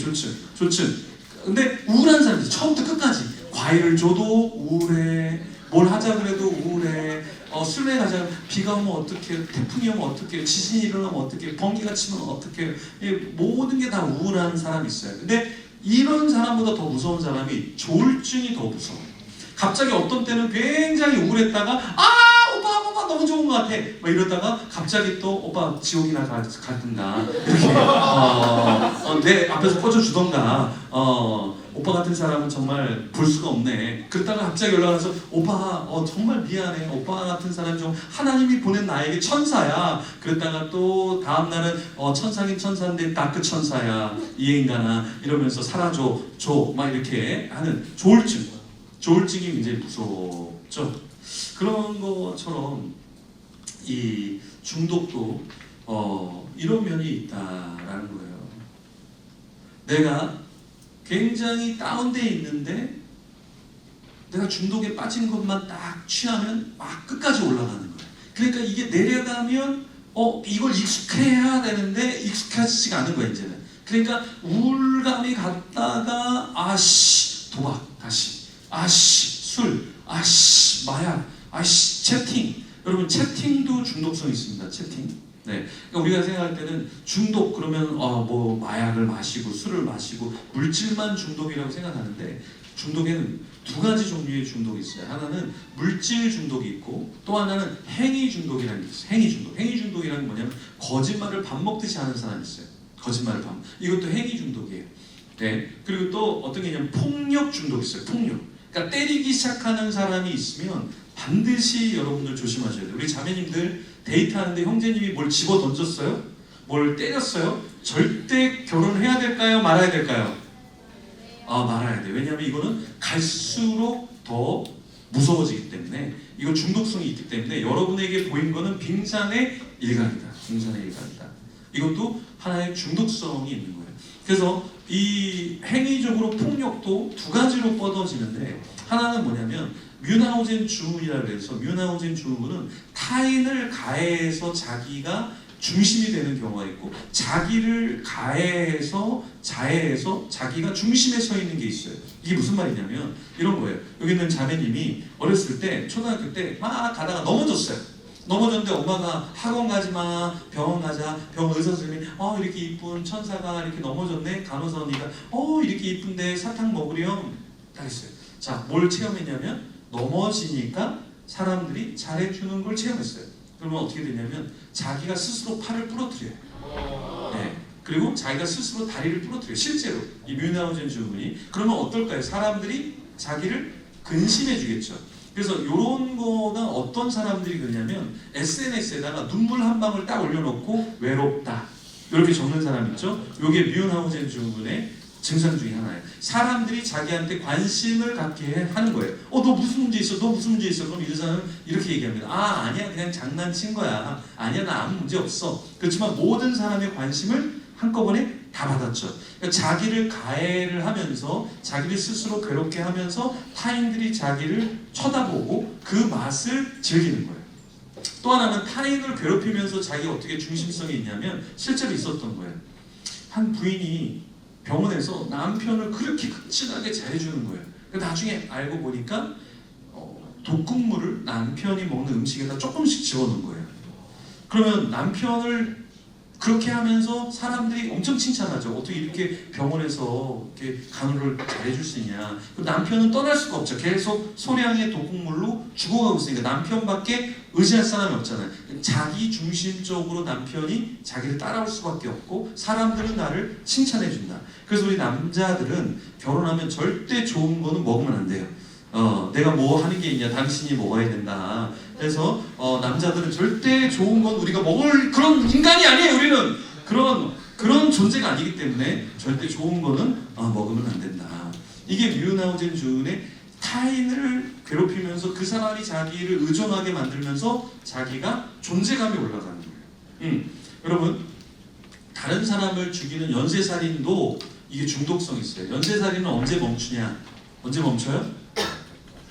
조증. 근데 우울한 사람이 처음부터 끝까지 과일을 줘도 우울해. 뭘 하자 그래도 우울해. 술에 가자. 비가 오면 어떡해. 태풍이 오면 어떡해. 지진이 일어나면 어떡해. 번개가 치면 어떡해. 모든 게 다 우울한 사람이 있어요. 근데 이런 사람보다 더 무서운 사람이 조울증이 더 무서워요. 갑자기 어떤 때는 굉장히 우울했다가 오빠 너무 좋은 것 같아 막 이러다가 갑자기 또 오빠 지옥이나 갔든가 이렇게 내 앞에서 꽂아주던가 오빠 같은 사람은 정말 볼 수가 없네. 그러다가 갑자기 연락와서 오빠 정말 미안해. 오빠 같은 사람 좀 하나님이 보낸 나에게 천사야. 그랬다가 또 다음날은 천사긴 천사인데 다크 천사야. 이 인간아 이러면서 사라져 줘. 막 이렇게 하는 조울증이 굉장히 무섭죠. 그런 것처럼 이 중독도 이런 면이 있다라는 거예요. 내가 굉장히 다운돼 있는데 내가 중독에 빠진 것만 딱 취하면 막 끝까지 올라가는 거예요. 그러니까 이게 내려가면 이걸 익숙해야 되는데 익숙하지가 않은 거야 이제는. 그러니까 우울감이 갔다가 아씨 도박 다시 아씨 술 아씨 마약 아씨 채팅. 여러분 채팅도 중독성이 있습니다. 채팅. 네, 그러니까 우리가 생각할 때는 중독 그러면 뭐 마약을 마시고 술을 마시고 물질만 중독이라고 생각하는데 중독에는 두 가지 종류의 중독이 있어요. 하나는 물질 중독이 있고 또 하나는 행위 중독이라는 게 있어요. 행위 중독이라는 게 뭐냐면 거짓말을 밥 먹듯이 하는 사람이 있어요. 거짓말을 밥. 이것도 행위 중독이에요. 네, 그리고 또 어떤 게 있냐면 폭력 중독이 있어요. 폭력. 그러니까 때리기 시작하는 사람이 있으면 반드시 여러분들 조심하셔야 돼요. 우리 자매님들 데이트하는데 형제님이 뭘 집어 던졌어요? 뭘 때렸어요? 절대 결혼해야 될까요? 말아야 될까요? 말아야 돼요. 왜냐하면 이거는 갈수록 더 무서워지기 때문에 이거 중독성이 있기 때문에 여러분에게 보인 거는 빙산의 일각이다. 빙산의 일각이다. 이것도 하나의 중독성이 있는 거예요. 그래서 이 행위적으로 폭력도 두 가지로 뻗어지는데 하나는 뭐냐면 뮌하우젠 주문이라고 해서 뮌하우젠 주문은 타인을 가해해서 자기가 중심이 되는 경우가 있고 자기를 가해해서 자해해서 자기가 중심에 서 있는 게 있어요. 이게 무슨 말이냐면 이런 거예요. 여기 있는 자매님이 어렸을 때 초등학교 때 막 가다가 넘어졌어요. 넘어졌는데 엄마가 학원 가지마 병원 가자. 병원 의사 선생님이 이렇게 이쁜 천사가 이렇게 넘어졌네. 간호사 언니가 이렇게 이쁜데 사탕 먹으렴 딱 했어요. 자, 뭘 체험했냐면 넘어지니까 사람들이 잘해주는 걸 체험했어요. 그러면 어떻게 되냐면 자기가 스스로 팔을 부러뜨려요. 네. 그리고 자기가 스스로 다리를 부러뜨려요. 실제로 이 뮌하우젠 주문이. 그러면 어떨까요? 사람들이 자기를 근심해 주겠죠. 그래서 이런 거가 어떤 사람들이 그러냐면 SNS에다가 눈물 한 방울 딱 올려놓고 외롭다 이렇게 적는 사람 있죠. 이게 뮌하우젠 주문의 증상 중에 하나예요. 사람들이 자기한테 관심을 갖게 하는 거예요. 너 무슨 문제 있어? 너 무슨 문제 있어? 그럼 이 사람은 이렇게 얘기합니다. 아니야 그냥 장난친 거야. 아니야 나 아무 문제 없어. 그렇지만 모든 사람의 관심을 한꺼번에 다 받았죠. 그러니까 자기를 가해를 하면서 자기를 스스로 괴롭게 하면서 타인들이 자기를 쳐다보고 그 맛을 즐기는 거예요. 또 하나는 타인을 괴롭히면서 자기가 어떻게 중심성이 있냐면 실제로 있었던 거예요. 한 부인이 병원에서 남편을 그렇게 극진하게 잘해주는 거예요. 나중에 알고 보니까 독극물을 남편이 먹는 음식에다 조금씩 집어넣은 거예요. 그러면 남편을 그렇게 하면서 사람들이 엄청 칭찬하죠. 어떻게 이렇게 병원에서 이렇게 간호를 잘해줄 수 있냐. 남편은 떠날 수가 없죠. 계속 소량의 독극물로 죽어가고 있으니까 남편밖에 의지할 사람이 없잖아요. 자기 중심적으로 남편이 자기를 따라올 수밖에 없고 사람들은 나를 칭찬해준다. 그래서 우리 남자들은 결혼하면 절대 좋은 거는 먹으면 안 돼요. 내가 뭐 하는 게 있냐, 당신이 먹어야 된다. 그래서 남자들은 절대 좋은 건 우리가 먹을 그런 인간이 아니에요. 우리는 그런 존재가 아니기 때문에 절대 좋은 거는 먹으면 안 된다. 이게 뮌하우젠 주문의 타인을 괴롭히면서 그 사람이 자기를 의존하게 만들면서 자기가 존재감이 올라가는 거예요. 여러분 다른 사람을 죽이는 연쇄살인도 이게 중독성이 있어요. 연쇄살인은 언제 멈추냐? 언제 멈춰요?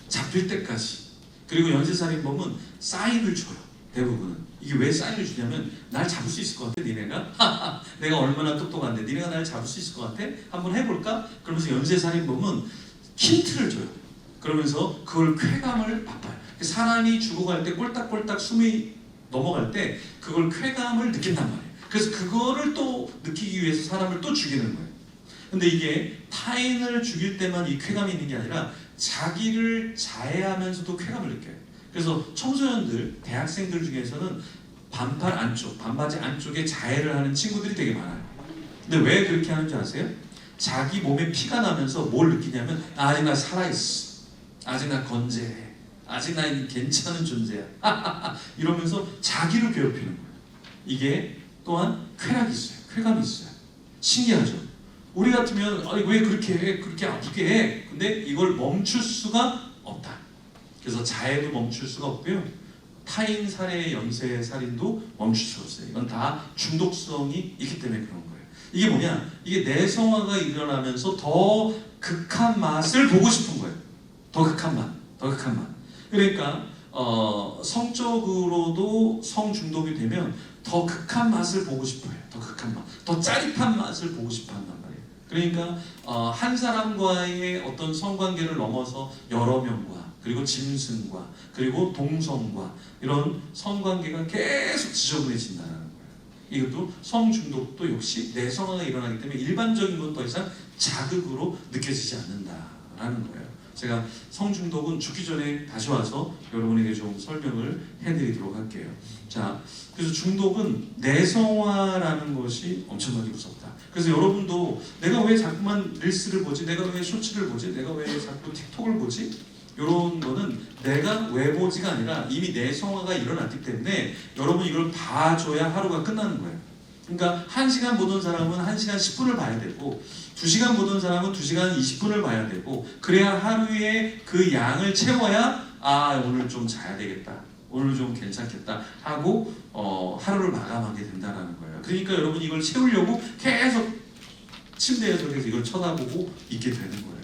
잡힐 때까지. 그리고 연쇄살인범은 사인을 줘요. 대부분은. 이게 왜 사인을 주냐면 날 잡을 수 있을 것 같아 니네가? 내가 얼마나 똑똑한데 니네가 날 잡을 수 있을 것 같아? 한번 해볼까? 그러면서 연쇄살인범은 힌트를 줘요. 그러면서 그걸 쾌감을 맛봐요. 사람이 죽어갈 때 꼴딱꼴딱 숨이 넘어갈 때 그걸 쾌감을 느낀단 말이에요. 그래서 그거를 또 느끼기 위해서 사람을 또 죽이는 거예요. 근데 이게 타인을 죽일 때만 이 쾌감이 있는 게 아니라 자기를 자해하면서도 쾌감을 느껴요. 그래서 청소년들, 대학생들 중에서는 반팔 안쪽, 반바지 안쪽에 자해를 하는 친구들이 되게 많아요. 근데 왜 그렇게 하는지 아세요? 자기 몸에 피가 나면서 뭘 느끼냐면 아직 나 살아있어, 아직 나 건재해, 아직 나 괜찮은 존재야 이러면서 자기를 괴롭히는 거예요. 이게 또한 쾌락이 있어요. 쾌감이 있어요. 신기하죠? 우리 같으면 아니 왜 그렇게 해? 그렇게 아프게 해? 근데 이걸 멈출 수가 없다. 그래서 자해도 멈출 수가 없고요. 타인 살해, 연쇄 살인도 멈출 수 없어요. 이건 다 중독성이 있기 때문에 그런 거예요. 이게 뭐냐? 이게 내성화가 일어나면서 더 극한 맛을 보고 싶은 거예요. 더 극한 맛, 더 극한 맛. 그러니까 성적으로도 성중독이 되면 더 극한 맛을 보고 싶어요. 더 극한 맛, 더 짜릿한 맛을 보고 싶어한단 말이에요. 그러니까 한 사람과의 어떤 성관계를 넘어서 여러 명과 그리고 짐승과 그리고 동성과 이런 성관계가 계속 지저분해진다는 거예요. 이것도 성중독도 역시 내성화가 일어나기 때문에 일반적인 건 더 이상 자극으로 느껴지지 않는다라는 거예요. 제가 성중독은 죽기 전에 다시 와서 여러분에게 좀 설명을 해드리도록 할게요. 자, 그래서 중독은 내성화라는 것이 엄청나게 무섭다. 그래서 여러분도 내가 왜 자꾸만 릴스를 보지? 내가 왜 쇼츠를 보지? 내가 왜 자꾸 틱톡을 보지? 이런 거는 내가 왜 보지가 아니라 이미 내성화가 일어났기 때문에 여러분 이걸 봐줘야 하루가 끝나는 거예요. 그러니까 1시간 보던 사람은 1시간 10분을 봐야 되고 2시간 보던 사람은 2시간 20분을 봐야 되고 그래야 하루에 그 양을 채워야 오늘 좀 자야 되겠다. 오늘 좀 괜찮겠다 하고 하루를 마감하게 된다는 거예요. 그러니까 여러분 이걸 채우려고 계속 침대에서 계속 이걸 쳐다보고 있게 되는 거예요.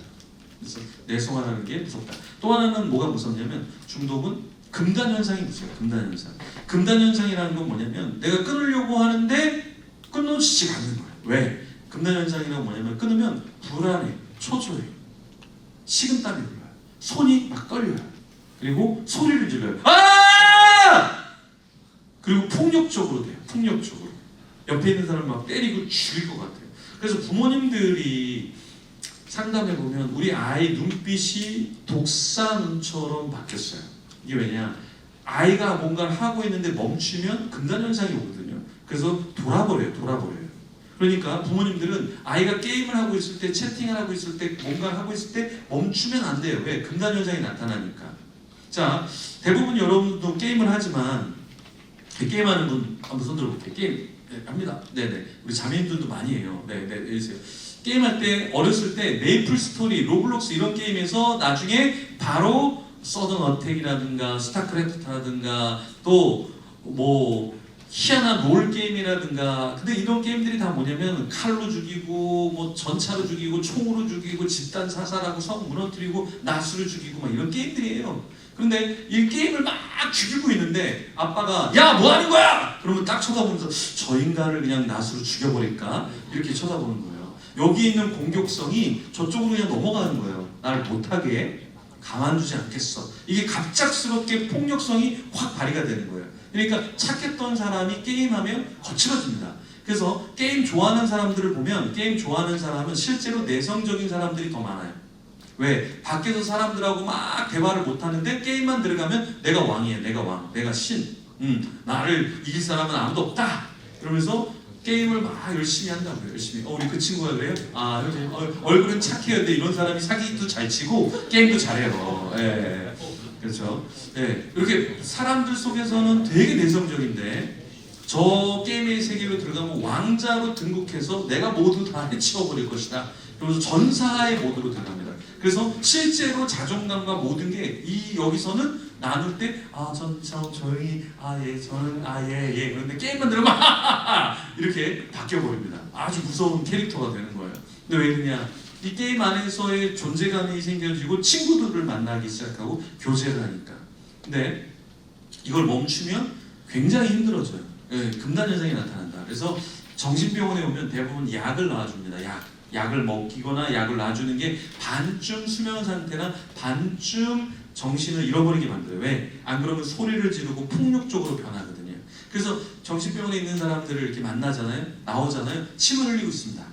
그래서 내성화라는 게 무섭다. 또 하나는 뭐가 무섭냐면 중독은 금단 현상이 무서워요. 금단 현상. 금단 현상이라는 건 뭐냐면 내가 끊으려고 하는데 끊어지지 않는 거예요. 왜? 금단 현상이라는 건 뭐냐면 끊으면 불안해, 초조해, 식은땀이 흘러요, 손이 막 떨려요, 그리고 소리를 질러요. 그리고 폭력적으로 돼요. 폭력적으로. 옆에 있는 사람 막 때리고 죽일 것 같아요. 그래서 부모님들이 상담해 보면 우리 아이 눈빛이 독사 눈처럼 바뀌었어요. 이게 왜냐? 아이가 뭔가를 하고 있는데 멈추면 금단 현상이 오거든요. 그래서 돌아버려요. 그러니까 부모님들은 아이가 게임을 하고 있을 때, 채팅을 하고 있을 때, 뭔가를 하고 있을 때 멈추면 안 돼요. 왜? 금단 현상이 나타나니까. 자, 대부분 여러분도 게임을 하지만 게임하는 분 한번 손 들어볼게요. 게임 합니다. 네네. 우리 자매님들도 많이 해요. 네네. 해주세요. 게임할 때 어렸을 때 메이플 스토리, 로블록스 이런 게임에서 나중에 바로 서든 어택이라든가 스타크래프트라든가 또 뭐 희한한 롤 게임이라든가 근데 이런 게임들이 다 뭐냐면 칼로 죽이고 뭐 전차로 죽이고 총으로 죽이고 집단 사살하고 성 무너뜨리고 나수를 죽이고 막 이런 게임들이에요. 그런데 이 게임을 막 죽이고 있는데 아빠가 야 뭐 하는 거야? 그러면 딱 쳐다보면서 저 인간을 그냥 나수로 죽여버릴까? 이렇게 쳐다보는 거예요. 여기 있는 공격성이 저쪽으로 그냥 넘어가는 거예요. 나를 못하게 가만두지 않겠어. 이게 갑작스럽게 폭력성이 확 발휘가 되는 거예요. 그러니까 착했던 사람이 게임하면 거칠어집니다. 그래서 게임 좋아하는 사람들을 보면 게임 좋아하는 사람은 실제로 내성적인 사람들이 더 많아요. 왜? 밖에서 사람들하고 막 대화를 못하는데 게임만 들어가면 내가 왕이에요. 내가 왕. 내가 신. 나를 이길 사람은 아무도 없다. 그러면서 게임을 막 열심히 한다고요. 열심히. 우리 그 친구가 그래요? 얼굴은 착해요. 근데 이런 사람이 사기도 잘 치고 게임도 잘해요. 예. 그렇죠. 예. 이렇게 사람들 속에서는 되게 내성적인데 저 게임의 세계로 들어가면 왕자로 등극해서 내가 모두 다 해치워버릴 것이다. 그러면서 전사의 모드로 들어갑니다. 그래서 실제로 자존감과 모든 게 여기서는 나눌 때 전 조용히 저는 예. 그런데 게임만 들으면 이렇게 바뀌어버립니다. 아주 무서운 캐릭터가 되는 거예요. 근데 왜 그러냐? 이 게임 안에서의 존재감이 생겨지고 친구들을 만나기 시작하고 교제를 하니까. 근데 이걸 멈추면 굉장히 힘들어져요. 예, 금단 현상이 나타난다. 그래서 정신병원에 오면 대부분 약을 놔줍니다. 약을 먹이거나 약을 놔주는 게 반쯤 수면 상태나 반쯤 정신을 잃어버리게 만들어요. 왜? 안 그러면 소리를 지르고 폭력적으로 변하거든요. 그래서 정신병원에 있는 사람들을 이렇게 만나잖아요. 나오잖아요. 침을 흘리고 있습니다.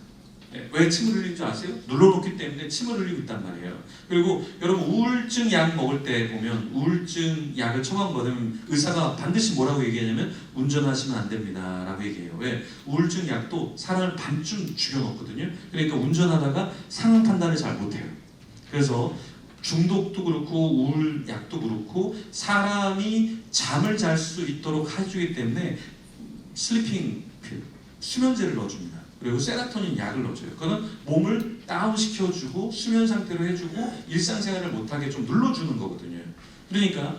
왜 침을 흘리는 줄 아세요? 눌러놓기 때문에 침을 흘리고 있단 말이에요. 그리고 여러분 우울증 약 먹을 때 보면 우울증 약을 처방받으면 의사가 반드시 뭐라고 얘기하냐면 운전하시면 안 됩니다 라고 얘기해요. 왜? 우울증 약도 사람을 반쯤 죽여놓거든요. 그러니까 운전하다가 상황 판단을 잘 못해요. 그래서 중독도 그렇고 우울 약도 그렇고 사람이 잠을 잘 수 있도록 해주기 때문에 슬리핑 필, 수면제를 넣어줍니다. 그리고 세라토닌 약을 넣어줘요. 그거는 몸을 다운시켜주고 수면 상태로 해주고 일상생활을 못하게 좀 눌러주는 거거든요. 그러니까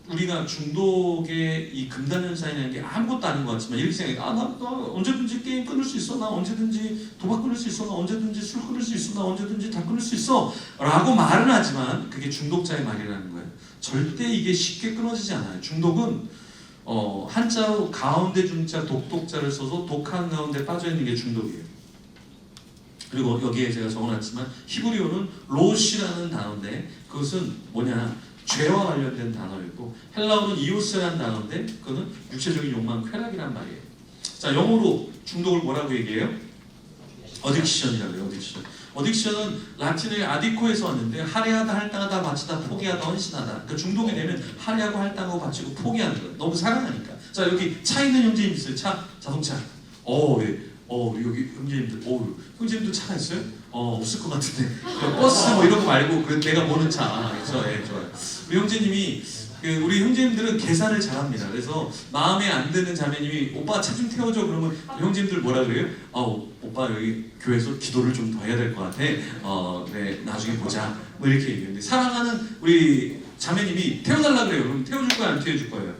우리가 중독의 이 금단현상이라는 게 아무것도 아닌 것 같지만 이렇게 생각해. 나 언제든지 게임 끊을 수 있어. 나 언제든지 도박 끊을 수 있어. 나 언제든지 술 끊을 수 있어. 나 언제든지 다 끊을 수 있어. 라고 말은 하지만 그게 중독자의 말이라는 거예요. 절대 이게 쉽게 끊어지지 않아요. 중독은 한자로 가운데 중자 독독자를 써서 독한 가운데 빠져있는 게 중독이에요. 그리고 여기에 제가 적어놨지만 히브리어는 로시라는 단어인데 그것은 뭐냐 죄와 관련된 단어였고 헬라어는 이오스라는 단어인데 그거는 육체적인 욕망 쾌락이란 말이에요. 자 영어로 중독을 뭐라고 얘기해요? 어딕션이라고 해요. 어딕션은 라틴의 아디코에서 왔는데 할애하다 할당하다 바치다 포기하다 헌신하다. 그러니까 중독이 되면 할애하고 할당하고 바치고 포기하는 거예요. 너무 사랑하니까. 자 여기 차 있는 형제님 있어요. 자동차. 예. 여기 형제님들. 형제님도 차가 있어요? 없을 것 같은데. 버스 뭐 이런 거 말고 내가 모르는 차. 그래서 좋아요. 우리 형제님이 우리 형제님들은 계산을 잘합니다. 그래서 마음에 안 드는 자매님이 오빠 차 좀 태워줘 그러면 형제님들 뭐라 그래요? 오빠 여기 교회에서 기도를 좀 더 해야 될 것 같아. 네 나중에 보자. 뭐 이렇게 얘기했는데 사랑하는 우리 자매님이 태워달라 그래요. 그럼 태워줄 거야 안 태워줄 거예요?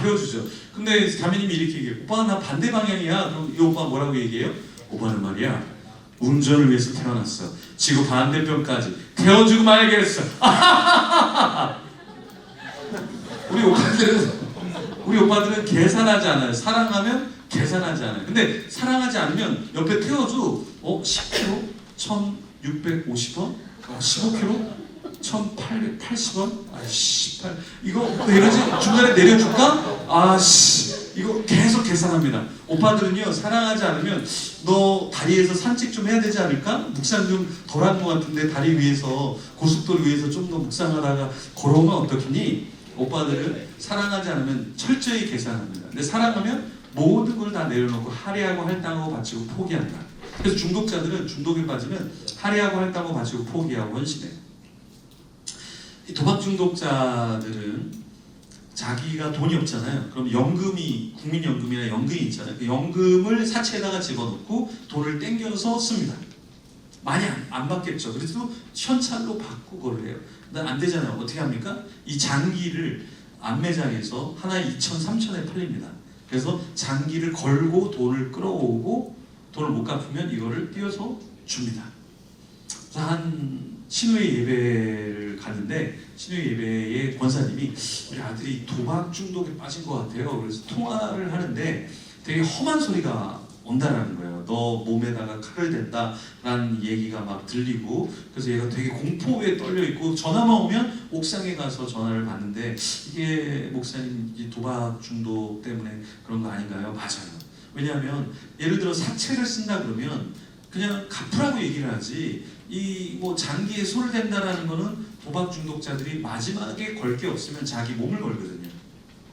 태워주죠. 근데 자매님이 이렇게 얘기해요. 오빠 나 반대 방향이야. 그럼 이 오빠 뭐라고 얘기해요? 오빠는 말이야 운전을 위해서 태어났어. 지구 반대편까지 태워주고 말겠어. 우리 오빠들은 계산하지 않아요. 사랑하면 계산하지 않아요. 근데 사랑하지 않으면 옆에 태워줘. 10km 1,650원, 15km 1,880원. 18 이거 내려지 중간에 내려줄까? 이거 계속 계산합니다. 오빠들은요 사랑하지 않으면 너 다리에서 산책 좀 해야 되지 않을까? 묵상 좀 덜한 것 같은데 다리 위에서 고속도로 위에서 좀 더 묵상하다가 걸어오면 어떻겠니? 오빠들은 사랑하지 않으면 철저히 계산합니다. 근데 사랑하면 모든 걸 다 내려놓고 할애하고 할당하고 바치고 포기한다. 그래서 중독자들은 중독에 빠지면 할애하고 할당하고 바치고 포기하고 헌신해요. 이 도박 중독자들은 자기가 돈이 없잖아요. 그럼 연금이 국민연금이나 연금이 있잖아요. 그 연금을 사채에다가 집어넣고 돈을 땡겨서 씁니다. 많이 안 받겠죠. 그래도 현찰로 받고 그걸 해요. 근데 안 되잖아요. 어떻게 합니까? 이 장기를 안매장에서 하나에 2천, 3천에 팔립니다. 그래서 장기를 걸고 돈을 끌어오고 돈을 못 갚으면 이거를 띄어서 줍니다. 한 신우의 예배를 가는데 신우의 예배의 권사님이 우리 아들이 도박 중독에 빠진 것 같아요. 그래서 통화를 하는데 되게 험한 소리가 온다라는 거예요. 너 몸에다가 칼을 댄다라는 얘기가 막 들리고 그래서 얘가 되게 공포에 떨려 있고 전화만 오면 옥상에 가서 전화를 받는데 이게 목사님 이 도박 중독 때문에 그런 거 아닌가요? 맞아요. 왜냐하면 예를 들어 사채를 쓴다 그러면 그냥 갚으라고 얘기를 하지 이 뭐 장기에 손을 댄다라는 거는 도박 중독자들이 마지막에 걸 게 없으면 자기 몸을 걸거든요.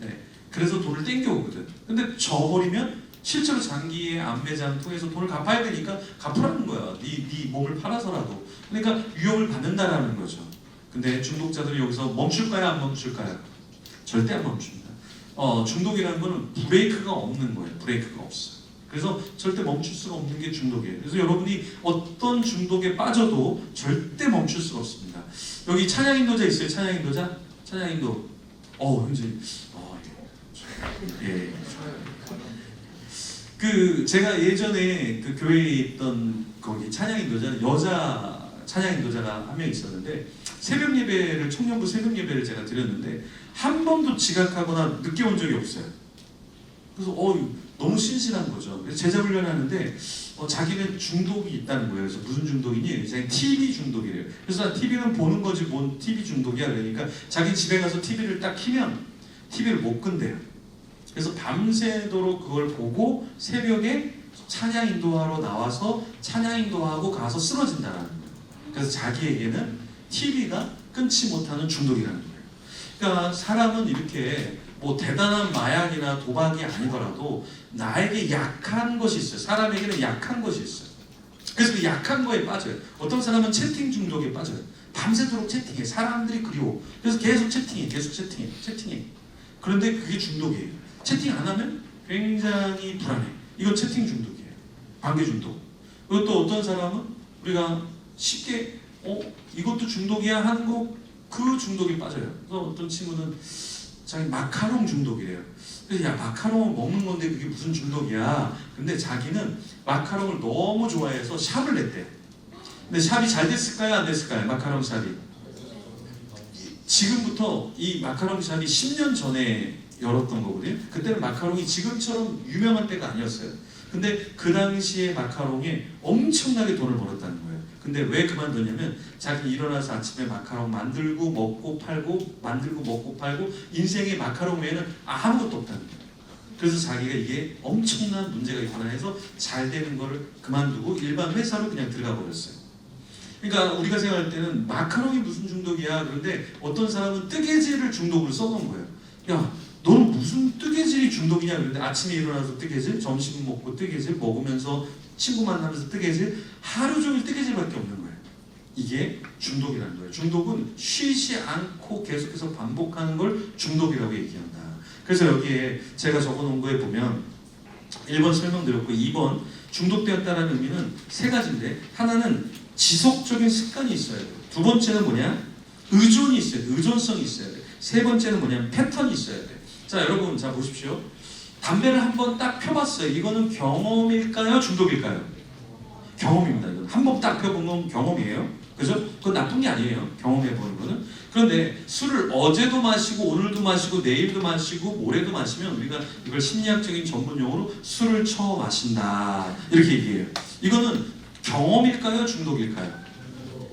네. 그래서 돈을 땡겨오거든. 근데 져버리면 실제로 장기의 안매장 통해서 돈을 갚아야 되니까 갚으라는 거야. 네 몸을 팔아서라도. 그러니까 위협을 받는다라는 거죠. 근데 중독자들이 여기서 멈출까요? 안 멈출까요? 절대 안 멈춥니다. 중독이라는 거는 브레이크가 없는 거예요. 브레이크가 없어요. 그래서 절대 멈출 수가 없는 게 중독이에요. 그래서 여러분이 어떤 중독에 빠져도 절대 멈출 수가 없습니다. 여기 찬양 인도자 있어요? 찬양 인도자? 찬양 인도. 형제님. 예. 제가 예전에 그 교회에 있던 거기 찬양 인도자 여자 찬양 인도자가 한 명 있었는데 새벽 예배를 청년부 새벽 예배를 제가 드렸는데 한 번도 지각하거나 늦게 온 적이 없어요. 그래서 너무 신실한 거죠. 그래서 제자 훈련하는데 자기는 중독이 있다는 거예요. 그래서 무슨 중독이니? 자기 TV 중독이래요. 그래서 TV는 보는 거지 뭔 TV 중독이야. 그러니까 자기 집에 가서 TV를 딱 키면 TV를 못 끈대요. 그래서 밤새도록 그걸 보고 새벽에 찬양 인도하러 나와서 찬양 인도하고 가서 쓰러진다는 거예요. 그래서 자기에게는 TV가 끊지 못하는 중독이라는 거예요. 그러니까 사람은 이렇게 뭐 대단한 마약이나 도박이 아니더라도 나에게 약한 것이 있어요. 사람에게는 약한 것이 있어요. 그래서 그 약한 거에 빠져요. 어떤 사람은 채팅 중독에 빠져요. 밤새도록 채팅해. 사람들이 그리워. 그래서 계속 채팅해. 그런데 그게 중독이에요. 채팅 안 하면 굉장히 불안해. 이건 채팅 중독이에요. 관계 중독. 그리고 또 어떤 사람은 우리가 쉽게 이것도 중독이야 하는 거 그 중독에 빠져요. 그래서 어떤 친구는 자기 마카롱 중독이래요. 그래서 야 마카롱을 먹는 건데 그게 무슨 중독이야. 근데 자기는 마카롱을 너무 좋아해서 샵을 냈대요. 근데 샵이 잘 됐을까요? 안 됐을까요? 마카롱 샵이. 지금부터 이 마카롱 샵이 10년 전에 열었던 거거든요. 그때는 마카롱이 지금처럼 유명한 때가 아니었어요. 근데 그 당시에 마카롱에 엄청나게 돈을 벌었다는 거예요. 근데 왜 그만뒀냐면 자기 일어나서 아침에 마카롱 만들고 먹고 팔고 만들고 먹고 팔고 인생에 마카롱 외에는 아무것도 없다는 거예요. 그래서 자기가 이게 엄청난 문제가 있구나 해서 잘 되는 거를 그만두고 일반 회사로 그냥 들어가 버렸어요. 그러니까 우리가 생각할 때는 마카롱이 무슨 중독이야. 그런데 어떤 사람은 뜨개질을 중독으로 써놓은 거예요. 야 너는 무슨 뜨개질이 중독이냐. 그런데 아침에 일어나서 뜨개질, 점심 먹고 뜨개질, 먹으면서 친구 만나면서 뜨개질, 하루 종일 뜨개질밖에 없는 거예요. 이게 중독이라는 거예요. 중독은 쉬지 않고 계속해서 반복하는 걸 중독이라고 얘기한다. 그래서 여기에 제가 적어놓은 거에 보면 1번 설명드렸고 2번 중독되었다는 의미는 세 가지인데 하나는 지속적인 습관이 있어야 돼요. 두 번째는 뭐냐? 의존이 있어야 돼요. 의존성이 있어야 돼요. 세 번째는 뭐냐면 패턴이 있어야 돼요. 자 여러분 자 보십시오. 담배를 한번 딱 펴봤어요. 이거는 경험일까요? 중독일까요? 경험입니다. 이건 한번 딱 펴본 건 경험이에요. 그죠? 그건 나쁜 게 아니에요. 경험해보는 거는. 그런데 술을 어제도 마시고 오늘도 마시고 내일도 마시고 모레도 마시면 우리가 이걸 심리학적인 전문 용어로 술을 처 마신다 이렇게 얘기해요. 이거는 경험일까요? 중독일까요?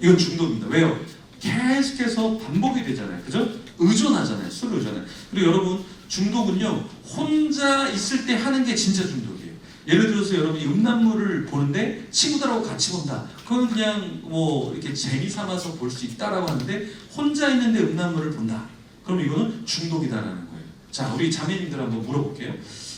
이건 중독입니다. 왜요? 계속해서 반복이 되잖아요. 그죠? 의존하잖아요. 술을 의존해요. 그리고 여러분 중독은요 혼자 있을 때 하는 게 진짜 중독이에요. 예를 들어서 여러분이 음란물을 보는데 친구들하고 같이 본다. 그건 그냥 뭐 이렇게 재미 삼아서 볼 수 있다라고 하는데 혼자 있는데 음란물을 본다. 그럼 이거는 중독이다라는 거예요. 자 우리 자매님들 한번 물어볼게요.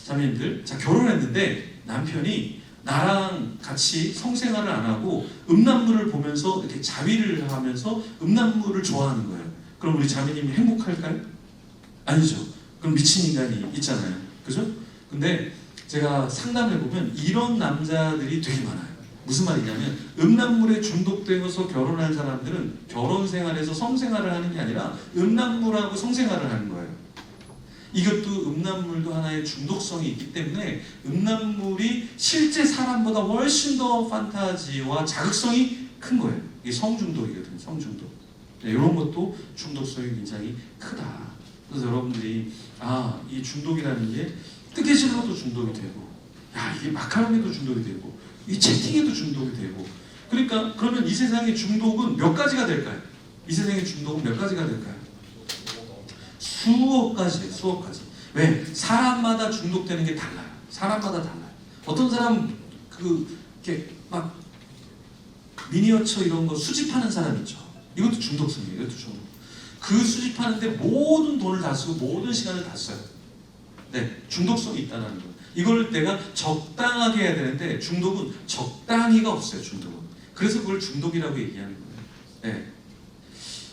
자매님들 자 결혼했는데 남편이 나랑 같이 성생활을 안 하고 음란물을 보면서 이렇게 자위를 하면서 음란물을 좋아하는 거예요. 그럼 우리 자매님이 행복할까요? 아니죠. 그럼 미친 인간이 있잖아요. 그죠? 근데 제가 상담해보면 이런 남자들이 되게 많아요. 무슨 말이냐면 음란물에 중독되어서 결혼한 사람들은 결혼 생활에서 성생활을 하는 게 아니라 음란물하고 성생활을 하는 거예요. 이것도 음란물도 하나의 중독성이 있기 때문에 음란물이 실제 사람보다 훨씬 더 판타지와 자극성이 큰 거예요. 이게 성중독이거든요. 성중독. 네, 이런 것도 중독성이 굉장히 크다. 그래서 여러분들이 이 중독이라는 게 뜨개질로도 중독이 되고 이게 마카롱에도 중독이 되고 이 채팅에도 중독이 되고 그러니까 그러면 이 세상의 중독은 몇 가지가 될까요? 이 세상의 중독은 몇 가지가 될까요? 수억 가지예요. 수억 가지. 왜? 사람마다 중독되는 게 달라요. 사람마다 달라요. 어떤 사람은 이렇게 막 미니어처 이런 거 수집하는 사람 있죠. 이것도 중독성이에요. 이것도 중독. 그 수집하는데 모든 돈을 다 쓰고 모든 시간을 다 써요. 네, 중독성이 있다는 거. 이걸 내가 적당하게 해야 되는데 중독은 적당히가 없어요. 중독은. 그래서 그걸 중독이라고 얘기하는 거예요. 네.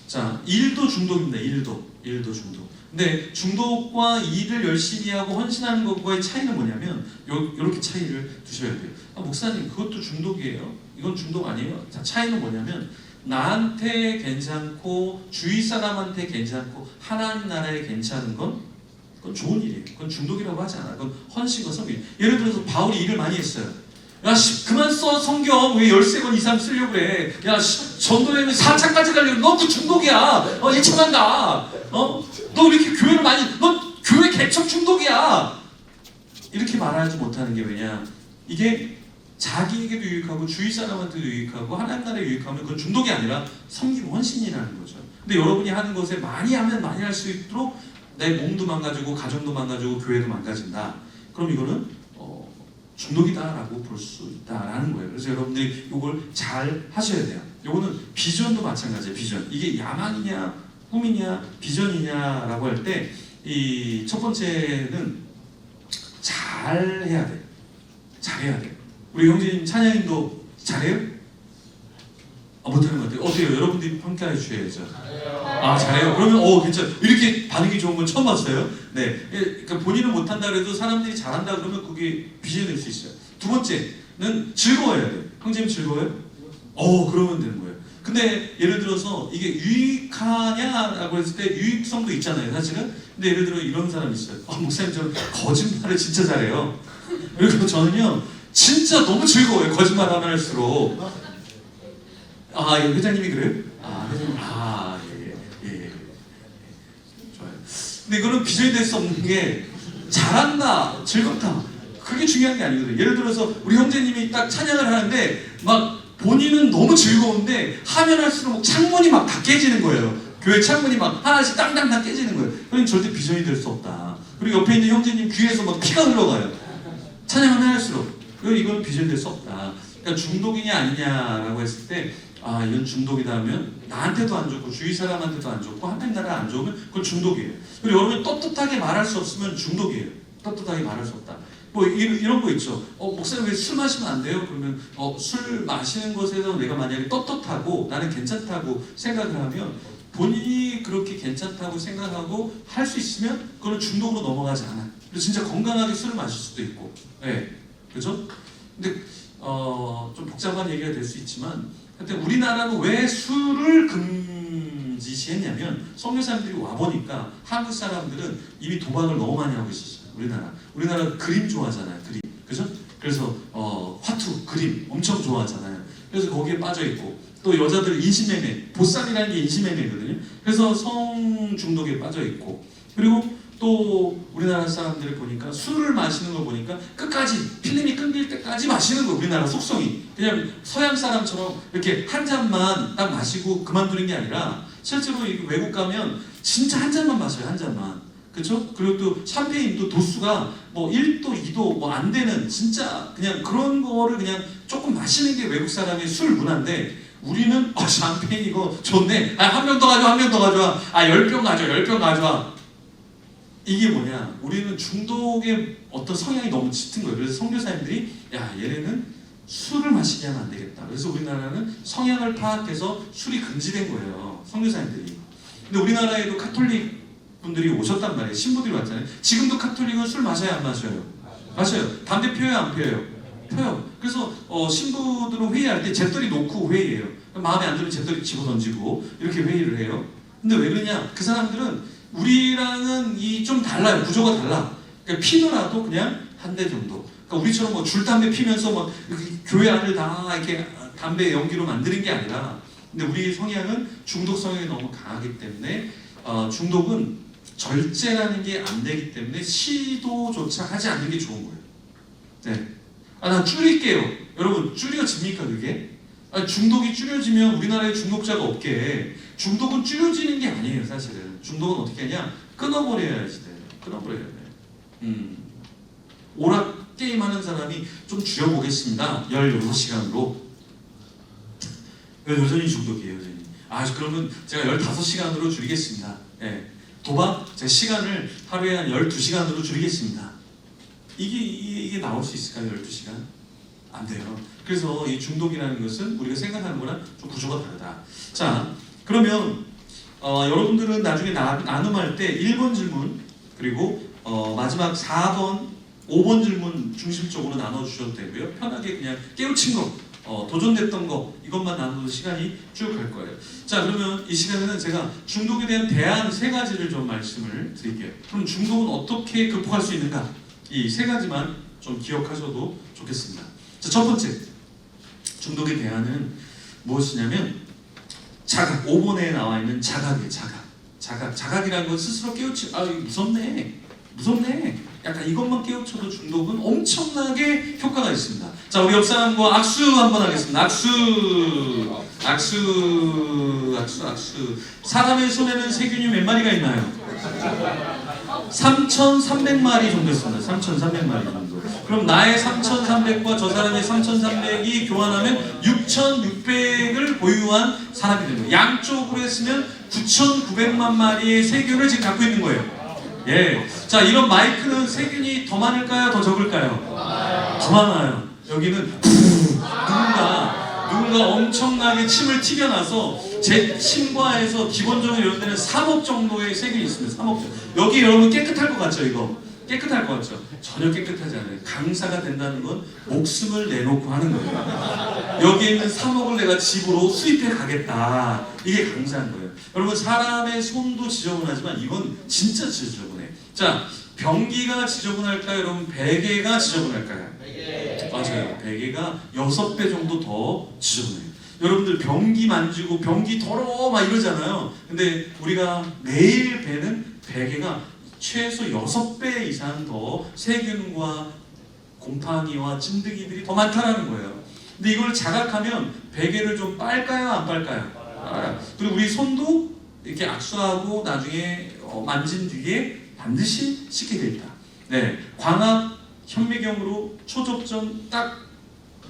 자, 일도 중독입니다. 일도 중독. 근데 중독과 일을 열심히 하고 헌신하는 것과의 차이는 뭐냐면 요렇게 차이를 두셔야 돼요. 목사님 그것도 중독이에요? 이건 중독 아니에요? 자, 차이는 뭐냐면 나한테 괜찮고 주위 사람한테 괜찮고 하나님 나라에 괜찮은 건 그건 좋은 일이에요. 그건 중독이라고 하지 않아요. 그건 헌신과 섬김. 예를 들어서 바울이 일을 많이 했어요. 야, 그만 써 성경 왜 13권 이상 쓰려고 그래. 야, 전도회는 4차까지 가려고. 너 그 중독이야. 예청한다. 너 이렇게 교회를 너 교회 개척 중독이야. 이렇게 말하지 못하는 게 왜냐? 이게 자기에게도 유익하고 주위 사람한테도 유익하고 하나님 나라에 유익하면 그건 중독이 아니라 섬김 헌신이라는 거죠. 근데 여러분이 하는 것에 많이 하면 많이 할 수 있도록 내 몸도 망가지고 가정도 망가지고 교회도 망가진다. 그럼 이거는 중독이다라고 볼 수 있다라는 거예요. 그래서 여러분들이 이걸 잘 하셔야 돼요. 이거는 비전도 마찬가지예요. 비전. 이게 야망이냐, 꿈이냐, 비전이냐라고 할 때 이 첫 번째는 잘 해야 돼. 잘해야 돼. 우리 형제님 찬양인도 잘해요? 못하는 것 같아요. 어때요? 여러분들이 평가해 주셔야죠. 잘해요. 그러면 괜찮아. 이렇게 반응이 좋은 건 처음 봤어요. 네, 그러니까 본인은 못한다 그래도 사람들이 잘한다 그러면 그게 비전이 될 수 있어요. 두 번째는 즐거워야 돼요. 형제님 즐거워요? 그러면 되는 거예요. 근데 예를 들어서 이게 유익하냐라고 했을 때 유익성도 있잖아요, 사실은. 근데 예를 들어 이런 사람이 있어요. 목사님 저는 거짓말을 진짜 잘해요. 그리고 저는요 진짜 너무 즐거워요. 거짓말 하나 할수록. 회장님이 그래요? 회장님. 예. 좋아요. 근데 이거는 비전이 될 수 없는 게 잘한다, 즐겁다. 그게 중요한 게 아니거든요. 예를 들어서 우리 형제님이 딱 찬양을 하는데 막 본인은 너무 즐거운데 하면 할수록 창문이 막 다 깨지는 거예요. 교회 창문이 막 하나씩 땅땅땅 깨지는 거예요. 그럼 절대 비전이 될 수 없다. 그리고 옆에 있는 형제님 귀에서 막 피가 흘러가요. 찬양을 할수록. 이건 비전이 될 수 없다. 그러니까 중독이냐 아니냐라고 했을 때 이건 중독이다 하면 나한테도 안 좋고 주위 사람한테도 안 좋고 하나님 나라 안 좋으면 그건 중독이에요. 그리고 여러분이 떳떳하게 말할 수 없으면 중독이에요. 떳떳하게 말할 수 없다. 뭐 이런 거 있죠. 목사님 왜 술 마시면 안 돼요? 그러면 술 마시는 것에서 내가 만약에 떳떳하고 나는 괜찮다고 생각을 하면 본인이 그렇게 괜찮다고 생각하고 할 수 있으면 그건 중독으로 넘어가지 않아. 그리고 진짜 건강하게 술을 마실 수도 있고, 그렇죠? 근데 좀 복잡한 얘기가 될 수 있지만, 하여튼 우리나라는 왜 술을 금지시했냐면 선교사님들이 와 보니까 한국 사람들은 이미 도박을 너무 많이 하고 있었어요. 우리나라 그림 좋아하잖아요. 그림, 그죠? 그래서 화투, 그림 엄청 좋아하잖아요. 그래서 거기에 빠져 있고 또 여자들 인신매매, 보쌈이라는 게 인신매매거든요. 그래서 성 중독에 빠져 있고 그리고 또 우리나라 사람들을 보니까 술을 마시는 걸 보니까 끝까지 필름이 끊길 때까지 마시는 거예요. 우리나라 속성이 그냥 서양 사람처럼 이렇게 한 잔만 딱 마시고 그만두는 게 아니라 실제로 외국 가면 진짜 한 잔만 마셔요. 한 잔만. 그렇죠? 그리고 또 샴페인도 도수가 뭐 1도, 2도 뭐 안 되는 진짜 그냥 그런 거를 그냥 조금 마시는 게 외국 사람의 술 문화인데 우리는 샴페인 이거 좋네. 한 병 더 가져와, 한 병 더 가져와. 10병 가져와, 10병 가져와. 이게 뭐냐? 우리는 중독의 어떤 성향이 너무 짙은 거예요. 그래서 선교사님들이 얘네는 술을 마시게 하면 안 되겠다. 그래서 우리나라는 성향을 파악해서 술이 금지된 거예요. 선교사님들이. 근데 우리나라에도 카톨릭 분들이 오셨단 말이에요. 신부들이 왔잖아요. 지금도 카톨릭은 술 마셔야 안 마셔요? 마셔요. 담배 피워요, 안 피워요? 펴요. 그래서 신부들은 회의할 때 재떨이 놓고 회의해요. 마음에 안 들면 재떨이 집어던지고 이렇게 회의를 해요. 근데 왜 그러냐? 그 사람들은 우리랑은 좀 달라요. 구조가 달라. 그러니까 피더라도 그냥 한 대 정도. 그러니까 우리처럼 뭐 줄담배 피면서 막 교회 안을 다 이렇게 담배 연기로 만드는 게 아니라, 근데 우리 성향은 중독 성향이 너무 강하기 때문에 중독은 절제라는 게 안 되기 때문에 시도조차 하지 않는 게 좋은 거예요. 네. 난 줄일게요. 여러분 줄여집니까 그게? 중독이 줄여지면 우리나라에 중독자가 없게. 중독은 줄여지는 게 아니에요 사실은. 중독은 어떻게 하냐? 끊어버려야지 돼요. 끊어버려야 돼요. 오락 게임하는 사람이 좀 줄여보겠습니다. 16시간으로. 여전히 중독이에요. 여전히. 그러면 제가 15시간으로 줄이겠습니다. 네. 도박? 제 시간을 하루에 한 12시간으로 줄이겠습니다. 이게 나올 수 있을까요? 12시간? 안 돼요. 그래서 이 중독이라는 것은 우리가 생각하는 거랑 좀 구조가 다르다. 자, 그러면 여러분들은 나중에 나눔할 때 1번 질문 그리고 마지막 4번, 5번 질문 중심적으로 나눠주셔도 되고요. 편하게 그냥 깨우친 거, 도전됐던 거 이것만 나눠도 시간이 쭉 갈 거예요. 자, 그러면 이 시간에는 제가 중독에 대한 대안 3가지를 좀 말씀을 드릴게요. 그럼 중독은 어떻게 극복할 수 있는가? 이 3가지만 좀 기억하셔도 좋겠습니다. 자, 첫 번째 중독의 대안은 무엇이냐면 자각. 5번에 나와 있는 자각이에요. 자각이라는 건 스스로 깨우치. 무섭네. 약간 이것만 깨우쳐도 중독은 엄청나게 효과가 있습니다. 자, 우리 옆 사람과 악수 한번 하겠습니다. 악수. 사람의 손에는 세균이 몇 마리가 있나요? 3,300마리 정도 있습니다. 3,300마리 정도. 정도. 그럼 나의 3,300과 저 사람의 3,300이 교환하면 6,600을 보유한 사람이 되는 거예요. 양쪽으로 했으면 9,900만 마리의 세균을 지금 갖고 있는 거예요. 예. 자, 이런 마이크는 세균이 더 많을까요? 더 적을까요? 더 많아요. 여기는 누군가 엄청나게 침을 튀겨놔서 제 침과에서 기본적으로 이런 데는 3억 정도의 세균이 있습니다. 3억 정도. 여기 여러분 깨끗할 것 같죠? 이거 깨끗할 것 같죠? 전혀 깨끗하지 않아요. 강사가 된다는 건 목숨을 내놓고 하는 거예요. 여기에 있는 3억을 내가 집으로 수입해 가겠다. 이게 강사인 거예요. 여러분, 사람의 손도 지저분하지만 이건 진짜 지저분해. 자, 변기가 지저분할까요? 여러분, 베개가 지저분할까요? 맞아요. 베개가 6배 정도 더 지저분해요. 여러분들 변기 만지고 변기 더러워 막 이러잖아요. 근데 우리가 매일 베는 베개가 최소 6배 이상 더 세균과 곰팡이와 찐득이들이 더 많다라는 거예요. 근데 이걸 자각하면 베개를 좀 빨까요? 안 빨까요? 그리고 우리 손도 이렇게 악수하고 나중에 만진 뒤에 반드시 씻게 돼 있다. 네, 광학 현미경으로 초접점 딱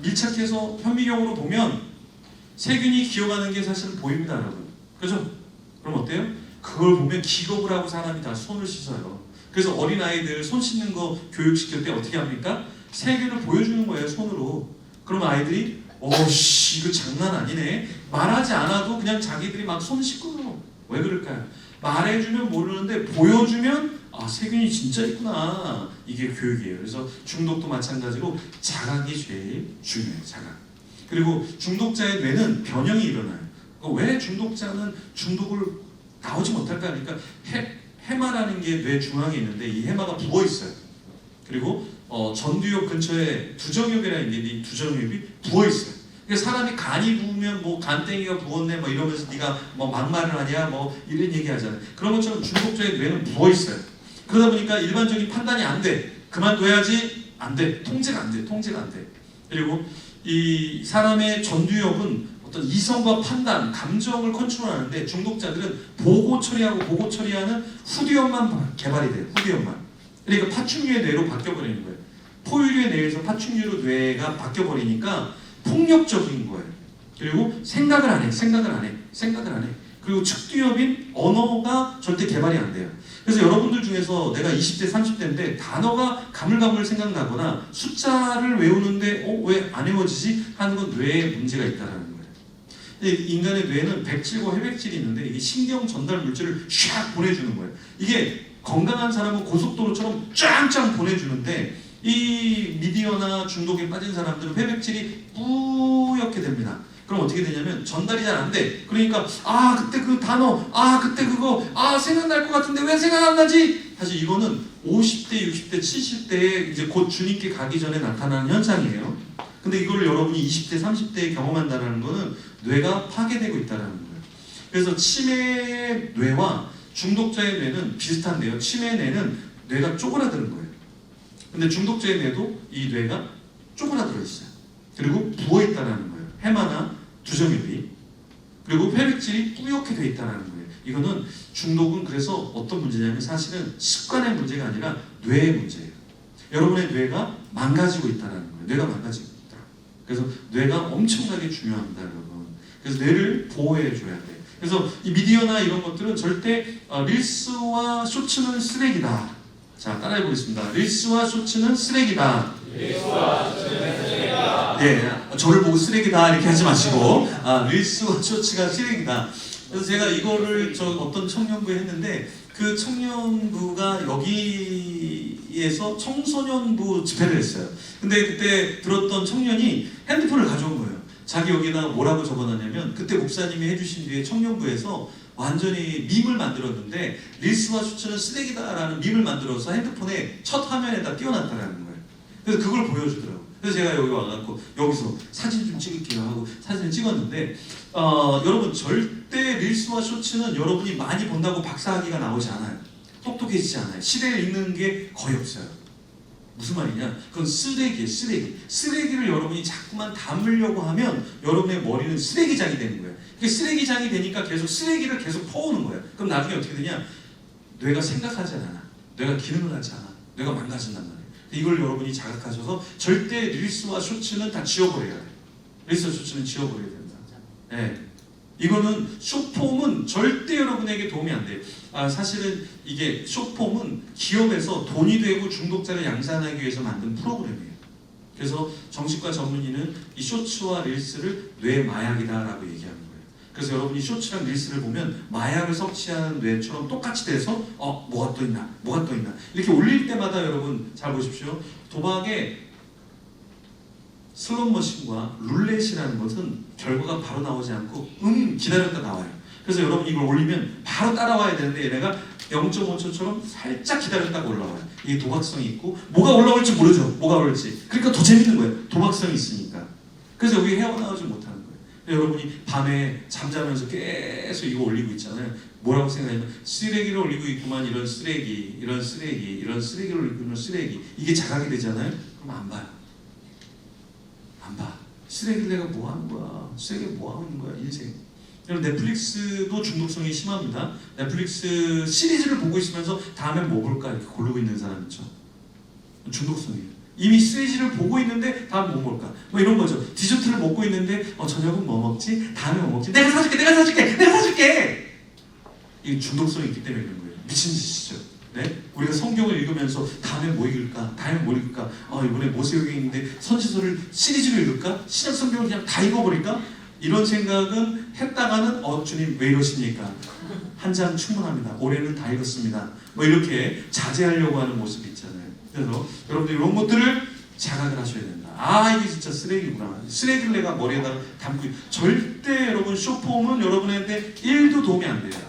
밀착해서 현미경으로 보면 세균이 기어가는 게 사실은 보입니다, 여러분. 그죠? 그럼 어때요? 그걸 보면 기겁을 하고 사람이 다 손을 씻어요. 그래서 어린아이들 손 씻는 거 교육시킬 때 어떻게 합니까? 세균을 보여주는 거예요, 손으로. 그럼 아이들이 어씨 이거 장난 아니네. 말하지 않아도 그냥 자기들이 막 손 씻고. 왜 그럴까요? 말해주면 모르는데 보여주면 아, 세균이 진짜 있구나. 이게 교육이에요. 그래서 중독도 마찬가지로 자각이 제일 중요해요. 자각. 그리고 중독자의 뇌는 변형이 일어나요. 왜 중독자는 중독을 나오지 못할까 하니까 해마라는 게 뇌 중앙에 있는데 이 해마가 부어 있어요. 그리고 전두엽 근처에 두정엽이라는 게 이 두정엽이 부어 있어요. 그러니까 사람이 간이 부으면 뭐 간땡이가 부었네 뭐 이러면서 네가 뭐 막말을 하냐 뭐 이런 얘기 하잖아요. 그런 것처럼 중독자의 뇌는 부어 있어요. 그러다 보니까 일반적인 판단이 안 돼. 그만둬야지 안 돼. 통제가 안 돼. 통제가 안 돼. 그리고 이 사람의 전두엽은 어떤 이성과 판단, 감정을 컨트롤하는데 중독자들은 보고 처리하는 후두엽만 개발이 돼요. 후두엽만. 그러니까 파충류의 뇌로 바뀌어버리는 거예요. 포유류의 뇌에서 파충류로 뇌가 바뀌어버리니까 폭력적인 거예요. 그리고 생각을 안 해. 그리고 측두엽인 언어가 절대 개발이 안 돼요. 그래서 여러분들 중에서 내가 20대, 30대인데 단어가 가물가물 생각나거나 숫자를 외우는데 왜 안 외워지지? 하는 건 뇌에 문제가 있다는 거예요. 인간의 뇌는 백질과 회백질이 있는데 이게 신경 전달 물질을 샥 보내주는 거예요. 이게 건강한 사람은 고속도로처럼 짱짱 보내주는데 이 미디어나 중독에 빠진 사람들은 회백질이 뿌옇게 됩니다. 그럼 어떻게 되냐면 전달이 잘 안 돼. 그러니까 그때 그 단어, 그때 그거, 생각날 것 같은데 왜 생각 안 나지? 사실 이거는 50대, 60대, 70대에 이제 곧 주님께 가기 전에 나타나는 현상이에요. 근데 이걸 여러분이 20대, 30대에 경험한다는 거는 뇌가 파괴되고 있다는 거예요. 그래서 치매의 뇌와 중독자의 뇌는 비슷한데요. 치매의 뇌는 뇌가 쪼그라드는 거예요. 근데 중독자의 뇌도 이 뇌가 쪼그라들어 있어요. 그리고 부어 있다는 거예요. 해마나 두정엽이. 그리고 회백질이 뿌옇게 돼 있다는 거예요. 이거는 중독은 그래서 어떤 문제냐면 사실은 습관의 문제가 아니라 뇌의 문제예요. 여러분의 뇌가 망가지고 있다는 거예요. 뇌가 망가지고 있다. 그래서 뇌가 엄청나게 중요합니다, 여러분. 그래서 뇌를 보호해 줘야 돼요. 그래서 이 미디어나 이런 것들은 절대 릴스와 쇼츠는 쓰레기다. 자, 따라해 보겠습니다. 릴스와 쇼츠는 쓰레기다. 예, 저를 보고 쓰레기다 이렇게 하지 마시고 릴스와 쇼츠가 쓰레기다. 그래서 제가 이거를 어떤 청년부에 했는데 그 청년부가 여기에서 청소년부 집회를 했어요. 근데 그때 들었던 청년이 핸드폰을 가져온 거예요. 자기 여기다 뭐라고 적어놨냐면 그때 목사님이 해주신 뒤에 청년부에서 완전히 밈을 만들었는데 릴스와 쇼츠는 쓰레기다라는 밈을 만들어서 핸드폰에 첫 화면에다 띄워놨다는 거예요. 그래서 그걸 보여주더라고요. 그래서 제가 여기 와갖고 여기서 사진 좀 찍을게요 하고 사진을 찍었는데 여러분 절대 릴스와 쇼츠는 여러분이 많이 본다고 박사학위가 나오지 않아요. 똑똑해지지 않아요. 시대를 읽는 게 거의 없어요. 무슨 말이냐? 그건 쓰레기예요. 쓰레기. 쓰레기를 여러분이 자꾸만 담으려고 하면 여러분의 머리는 쓰레기장이 되는 거예요. 그게 쓰레기장이 되니까 계속 쓰레기를 계속 퍼오는 거예요. 그럼 나중에 어떻게 되냐? 뇌가 생각하지 않아. 뇌가 기능을 하지 않아. 뇌가 망가진단 말이에요. 이걸 여러분이 자각하셔서 절대 릴스와 쇼츠는 다 지워버려야 돼요. 릴스와 쇼츠는 지워버려야 된다. 네. 이거는 숏폼은 절대 여러분에게 도움이 안 돼요. 사실은 이게 숏폼은 기업에서 돈이 되고 중독자를 양산하기 위해서 만든 프로그램이에요. 그래서 정신과 전문의는 이 쇼츠와 릴스를 뇌 마약이다라고 얘기하는 거예요. 그래서 여러분이 쇼츠랑 릴스를 보면 마약을 섭취하는 뇌처럼 똑같이 돼서 뭐가 또 있나 뭐가 또 있나 이렇게 올릴 때마다 여러분 잘 보십시오. 도박의 슬롯머신과 룰렛이라는 것은 결과가 바로 나오지 않고 기다렸다 나와요. 그래서 여러분이 이걸 올리면 바로 따라와야 되는데 얘네가 0.5초처럼 살짝 기다렸다가 올라와요. 이게 도박성이 있고 뭐가 올라올지 모르죠. 뭐가 올지. 그러니까 더 재밌는 거예요. 도박성이 있으니까. 그래서 여기 헤어나오지 못하는 거예요. 여러분이 밤에 잠자면서 계속 이거 올리고 있잖아요. 뭐라고 생각하면 쓰레기를 올리고 있구만. 이런 쓰레기, 이런 쓰레기, 이런 쓰레기를 올리고 있는 쓰레기. 이게 자각이 되잖아요. 그럼 안 봐요. 안 봐. 쓰레기를 내가 뭐 하는 거야? 쓰레기를 뭐 하고 있는 거야? 인생. 여러분 넷플릭스도 중독성이 심합니다. 넷플릭스 시리즈를 보고 있으면서 다음에 뭐 볼까 이렇게 고르고 있는 사람 있죠. 중독성이에요. 이미 시리즈를 보고 있는데 다음 뭐 볼까? 뭐 이런 거죠. 디저트를 먹고 있는데 저녁은 뭐 먹지? 다음에 뭐 먹지? 내가 사줄게, 내가 사줄게, 내가 사줄게. 이게 중독성이 있기 때문에 그런 거예요. 미친 짓이죠. 네? 우리가 성경을 읽으면서 다음에 뭐 읽을까? 다음에 뭐 읽을까? 이번에 모세오경이 있는데 선지서를 시리즈로 읽을까? 신약 성경을 그냥 다 읽어버릴까? 이런 생각은 했다가는 주님 왜 이러십니까? 한 장 충분합니다. 올해는 다 읽었습니다. 뭐 이렇게 자제하려고 하는 모습이 있잖아요. 그래서 여러분들 이런 것들을 자각을 하셔야 된다. 이게 진짜 쓰레기구나. 쓰레기를 내가 머리에다 담고 절대 여러분 쇼폼은 여러분한테 1도 도움이 안 돼요.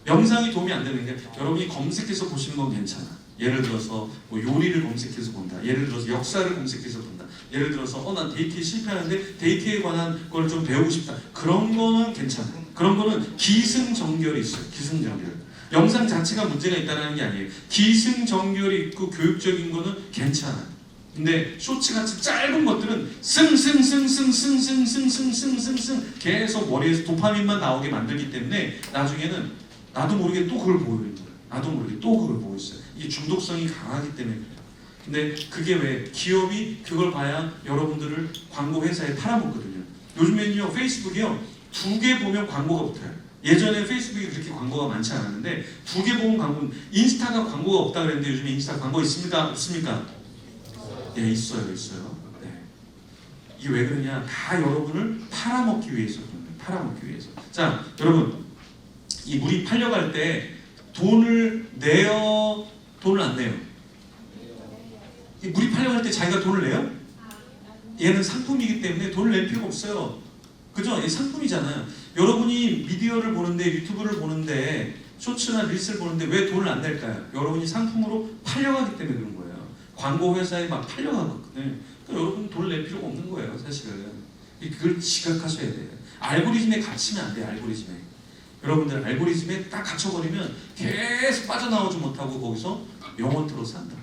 영상이 도움이 안 되는 게 여러분이 검색해서 보시는 건 괜찮아. 예를 들어서 뭐 요리를 검색해서 본다. 예를 들어서 역사를 검색해서 본다. 예를 들어서 난 데이트에 실패하는데 데이트에 관한 걸 좀 배우고 싶다. 그런 거는 괜찮아. 그런 거는 기승전결이 있어요. 기승전결. 영상 자체가 문제가 있다는 게 아니에요. 기승전결이 있고 교육적인 거는 괜찮아. 근데 쇼츠같이 짧은 것들은 승승승승승승승승승승 계속 머리에서 도파민만 나오게 만들기 때문에 나중에는 나도 모르게 또 그걸 보고 있는 거예요. 나도 모르게 또 그걸 보고 있어요. 이게 중독성이 강하기 때문에 그래요. 근데 그게 왜 기업이 그걸 봐야 여러분들을 광고 회사에 팔아먹거든요. 요즘에는요 페이스북이요 2개 보면 광고가 붙어요. 예전에 페이스북이 그렇게 광고가 많지 않았는데 2개 보면 광고. 인스타가 광고가 없다 그랬는데 요즘에 인스타 광고 있습니까? 없습니까? 네, 있어요. 네. 이게 왜 그러냐? 다 여러분을 팔아먹기 위해서 그런 거예요. 팔아먹기 위해서. 자, 여러분 이 물이 팔려갈 때 돈을 내요? 돈을 안 내요? 이 물이 팔려갈 때 자기가 돈을 내요? 얘는 상품이기 때문에 돈을 낼 필요가 없어요. 그죠? 이 상품이잖아요. 여러분이 미디어를 보는데 유튜브를 보는데 쇼츠나 릴스를 보는데 왜 돈을 안 낼까요? 여러분이 상품으로 팔려가기 때문에 그런 거예요. 광고 회사에 막 팔려가거든요. 그러니까 여러분 돈을 낼 필요가 없는 거예요. 사실은. 그걸 지각하셔야 돼요. 알고리즘에 갇히면 안 돼요. 알고리즘에. 여러분들 알고리즘에 딱 갇혀버리면 계속 빠져나오지 못하고 거기서 영원토록 산다.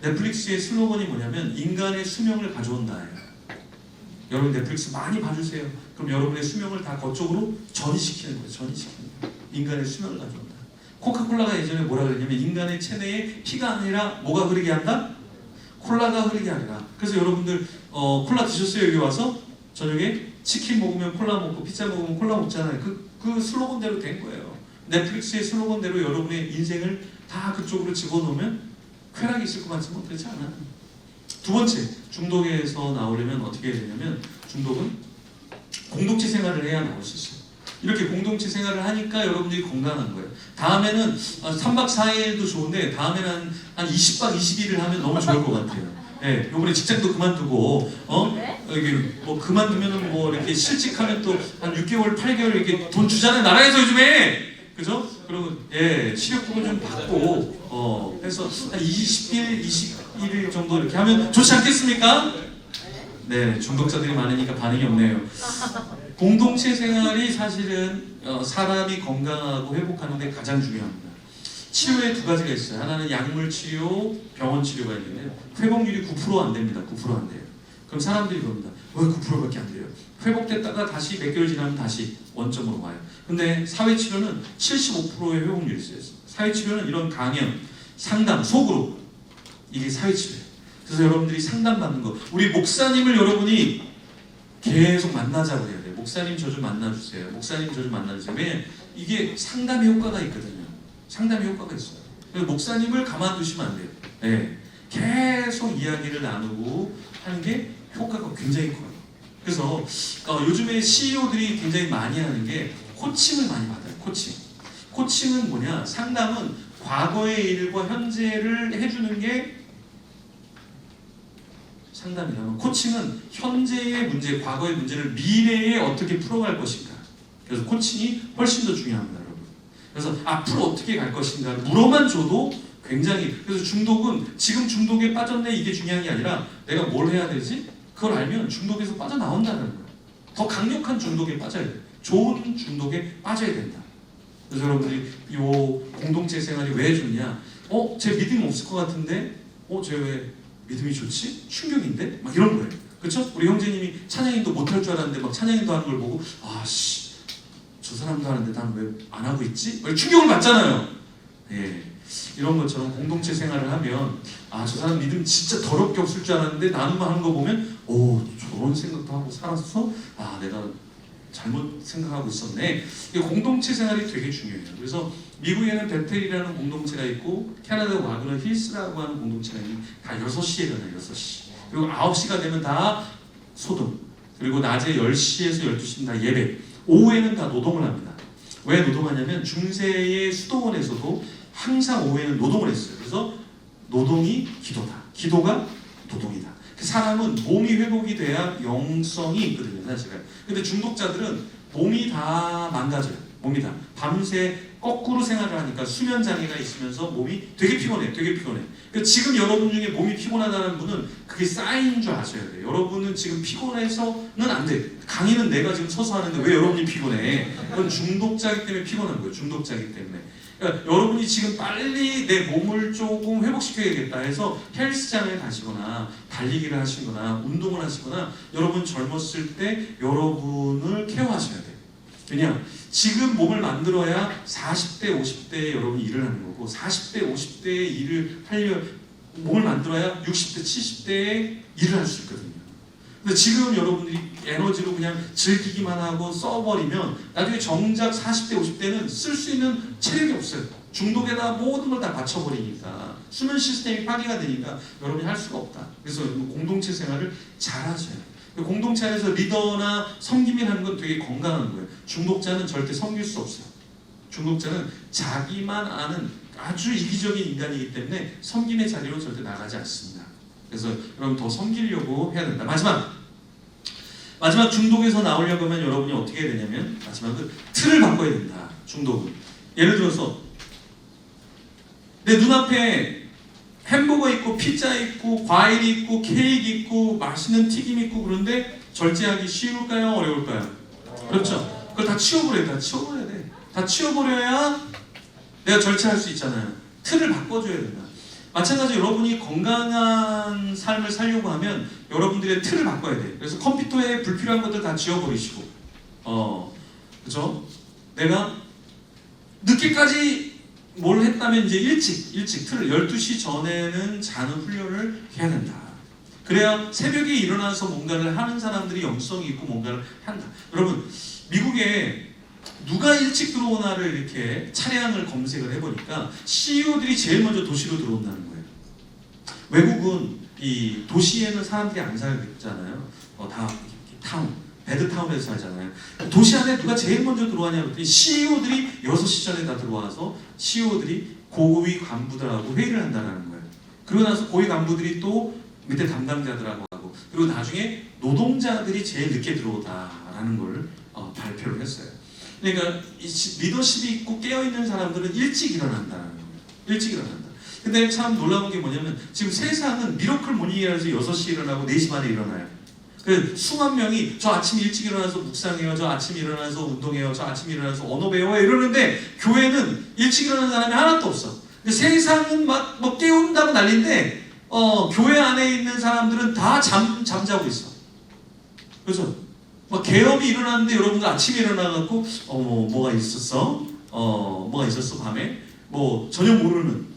넷플릭스의 슬로건이 뭐냐면 인간의 수명을 가져온다예요. 여러분 넷플릭스 많이 봐주세요. 그럼 여러분의 수명을 다 그쪽으로 전이시키는 거예요. 전이시키는 거예요. 인간의 수명을 가져온다. 코카콜라가 예전에 뭐라 그랬냐면 인간의 체내에 피가 아니라 뭐가 흐르게 한다? 콜라가 흐르게 하리라. 그래서 여러분들 콜라 드셨어요? 여기 와서? 저녁에 치킨 먹으면 콜라 먹고 피자 먹으면 콜라 먹잖아요. 그 슬로건대로 된 거예요. 넷플릭스의 슬로건대로 여러분의 인생을 다 그쪽으로 집어넣으면 쾌락이 있을 것 같지만 그렇지 않아요. 두 번째, 중독에서 나오려면 어떻게 해야 되냐면 중독은 공동체 생활을 해야 나올 수 있어요. 이렇게 공동체 생활을 하니까 여러분들이 건강한 거예요. 다음에는 3박 4일도 좋은데 다음에는 한 20박 20일을 하면 너무 좋을 것 같아요. 네, 요번에 직장도 그만두고 여기 뭐 그만두면은 뭐 이렇게 실직하면 또 한 6개월, 8개월 이렇게 돈 주잖아요. 나라에서 요즘에. 그죠? 그리고 시력부를 좀 받고 해서 한 20일, 21일 정도 이렇게 하면 좋지 않겠습니까? 네, 중독자들이 많으니까 반응이 없네요. 공동체 생활이 사실은 사람이 건강하고 회복하는 데 가장 중요합니다. 치료에 두 가지가 있어요. 하나는 약물 치료, 병원 치료가 있는데 회복률이 9% 안 됩니다. 9% 안 돼요. 그럼 사람들이 그럽니다. 왜 9%밖에 안 돼요? 회복됐다가 다시 몇 개월 지나면 다시 원점으로 와요. 근데 사회치료는 75%의 회복률이 있어요. 사회치료는 이런 강연, 상담, 속으로 이게 사회 치료예요. 그래서 여러분들이 상담받는 거, 우리 목사님을 여러분이 계속 만나자고 해야 돼요. 목사님 저 좀 만나주세요. 목사님 저 좀 만나주세요. 왜? 이게 상담의 효과가 있거든요. 상담의 효과가 있어요. 그래서 목사님을 가만두시면 안 돼요. 네. 계속 이야기를 나누고 하는 게 효과가 굉장히 커요. 그래서 요즘에 CEO들이 굉장히 많이 하는 게 코칭을 많이 받아요. 코칭. 코칭은 뭐냐? 상담은 과거의 일과 현재를 해주는 게 상담이라면, 코칭은 현재의 문제, 과거의 문제를 미래에 어떻게 풀어갈 것인가. 그래서 코칭이 훨씬 더 중요합니다, 여러분. 그래서 앞으로 어떻게 갈 것인가를 물어만 줘도 굉장히, 그래서 중독은 지금 중독에 빠졌네 이게 중요한 게 아니라 내가 뭘 해야 되지? 그걸 알면 중독에서 빠져나온다는 거예요. 더 강력한 중독에 빠져야 돼요. 좋은 중독에 빠져야 된다. 그래서 여러분들이 이 공동체 생활이 왜 좋냐? 제 믿음 없을 것 같은데? 쟤 왜 믿음이 좋지? 충격인데? 막 이런 거예요. 그렇죠? 우리 형제님이 찬양인도 못할 줄 알았는데 막 찬양인도 하는 걸 보고 저 사람도 하는데 난 왜 안 하고 있지? 충격을 받잖아요. 예. 이런 것처럼 공동체 생활을 하면 저 사람 믿음 진짜 더럽게 없을 줄 알았는데 나누만 하는 거 보면 저런 생각도 하고 살았어? 내가 잘못 생각하고 있었네. 이 공동체 생활이 되게 중요해요. 그래서 미국에는 베텔이라는 공동체가 있고 캐나다 와그너 힐스라고 하는 공동체가 있는 다 6시에 일어나요. 6시. 그리고 9시가 되면 다 소동. 그리고 낮에 10시에서 12시는 다 예배. 오후에는 다 노동을 합니다. 왜 노동하냐면 중세의 수도원에서도 항상 오후에는 노동을 했어요. 그래서 노동이 기도다. 기도가 노동이다. 사람은 몸이 회복이 돼야 영성이 있거든요, 사실은. 근데 중독자들은 몸이 다 망가져요. 몸이 다. 밤새 거꾸로 생활을 하니까 수면 장애가 있으면서 몸이 되게 피곤해. 그러니까 지금 여러분 중에 몸이 피곤하다는 분은 그게 쌓인 줄 아셔야 돼요. 여러분은 지금 피곤해서는 안 돼. 강의는 내가 지금 서서 하는데 왜 여러분이 피곤해? 그건 중독자이기 때문에 피곤한 거예요. 중독자이기 때문에. 그러니까 여러분이 지금 빨리 내 몸을 조금 회복시켜야겠다 해서 헬스장에 가시거나 달리기를 하시거나 운동을 하시거나 여러분 젊었을 때 여러분을 케어하셔야 돼요. 왜냐? 지금 몸을 만들어야 40대, 50대에 여러분이 일을 하는 거고 40대, 50대에 일을 하려 몸을 만들어야 60대, 70대에 일을 할 수 있거든요. 근데 지금 여러분들이 에너지로 그냥 즐기기만 하고 써버리면 나중에 정작 40대, 50대는 쓸 수 있는 체력이 없어요. 중독에다 모든 걸 다 바쳐버리니까 수면 시스템이 파괴가 되니까 여러분이 할 수가 없다. 그래서 공동체 생활을 잘 하셔야 돼요. 공동체 안에서 리더나 섬김을 하는 건 되게 건강한 거예요. 중독자는 절대 섬길 수 없어요. 중독자는 자기만 아는 아주 이기적인 인간이기 때문에 섬김의 자리로 절대 나가지 않습니다. 그래서 여러분 더 섬기려고 해야 된다. 마지막 중독에서 나오려고 하면 여러분이 어떻게 해야 되냐면 마지막은 틀을 바꿔야 된다. 중독은. 예를 들어서 내 눈앞에 햄버거 있고 피자 있고 과일 있고 케이크 있고 맛있는 튀김 있고 그런데 절제하기 쉬울까요? 어려울까요? 그렇죠. 그걸 다 치워버려야 돼. 다 치워버려야 내가 절제할 수 있잖아요. 틀을 바꿔줘야 된다. 마찬가지로 여러분이 건강한 삶을 살려고 하면 여러분들의 틀을 바꿔야 돼요. 그래서 컴퓨터에 불필요한 것들 다 지워버리시고 그죠? 내가 늦게까지 뭘 했다면 이제 일찍 틀을 12시 전에는 자는 훈련을 해야 된다. 그래야 새벽에 일어나서 뭔가를 하는 사람들이 영성이 있고 뭔가를 한다. 여러분 미국에 누가 일찍 들어오나를 이렇게 차량을 검색을 해보니까 CEO들이 제일 먼저 도시로 들어온다는 거예요. 외국은 이 도시에는 사람들이 안 살잖아요. 다 타운, 배드타운에서 살잖아요. 도시 안에 누가 제일 먼저 들어와냐 그랬더니 CEO들이 6시 전에 다 들어와서 CEO들이 고위 간부들하고 회의를 한다는 거예요. 그러고 나서 고위 간부들이 또 밑에 담당자들하고 하고 그리고 나중에 노동자들이 제일 늦게 들어오다라는 걸 발표를 했어요. 그러니까 리더십이 있고 깨어있는 사람들은 일찍 일어난다는 거예요. 일찍 일어난다. 근데 참 놀라운 게 뭐냐면 지금 세상은 미러클 모닝이라서 6시에 일어나고 4시 반에 일어나요. 그 수만 명이 저 아침 일찍 일어나서 묵상해요. 저 아침 일어나서 운동해요. 저 아침 일어나서 언어 배워요. 이러는데 교회는 일찍 일어나는 사람이 하나도 없어. 근데 세상은 막 뭐 깨운다고 난리인데 교회 안에 있는 사람들은 다 잠자고 있어. 그래서 막 계엄이 일어났는데 여러분들 아침에 일어나갖고 뭐가 있었어? 뭐가 있었어 밤에? 뭐 전혀 모르는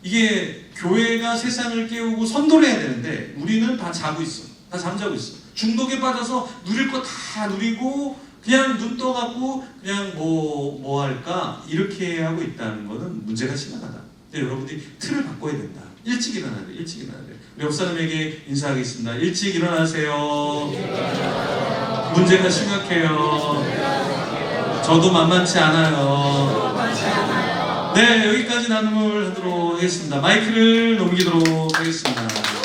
이게 교회가 세상을 깨우고 선도를 해야 되는데 우리는 다 자고 있어. 다 잠자고 있어. 중독에 빠져서 누릴 거 다 누리고 그냥 눈 떠갖고 그냥 뭐 할까 이렇게 하고 있다는 거는 문제가 심각하다. 근데 여러분들이 틀을 바꿔야 된다. 일찍 일어나야 돼. 일찍 일어나야 돼. 우리 옆사람에게 인사하겠습니다. 일찍 일어나세요. 문제가 심각해요. 저도 만만치 않아요. 네, 여기까지 나눔을 하도록 하겠습니다. 마이크를 넘기도록 하겠습니다.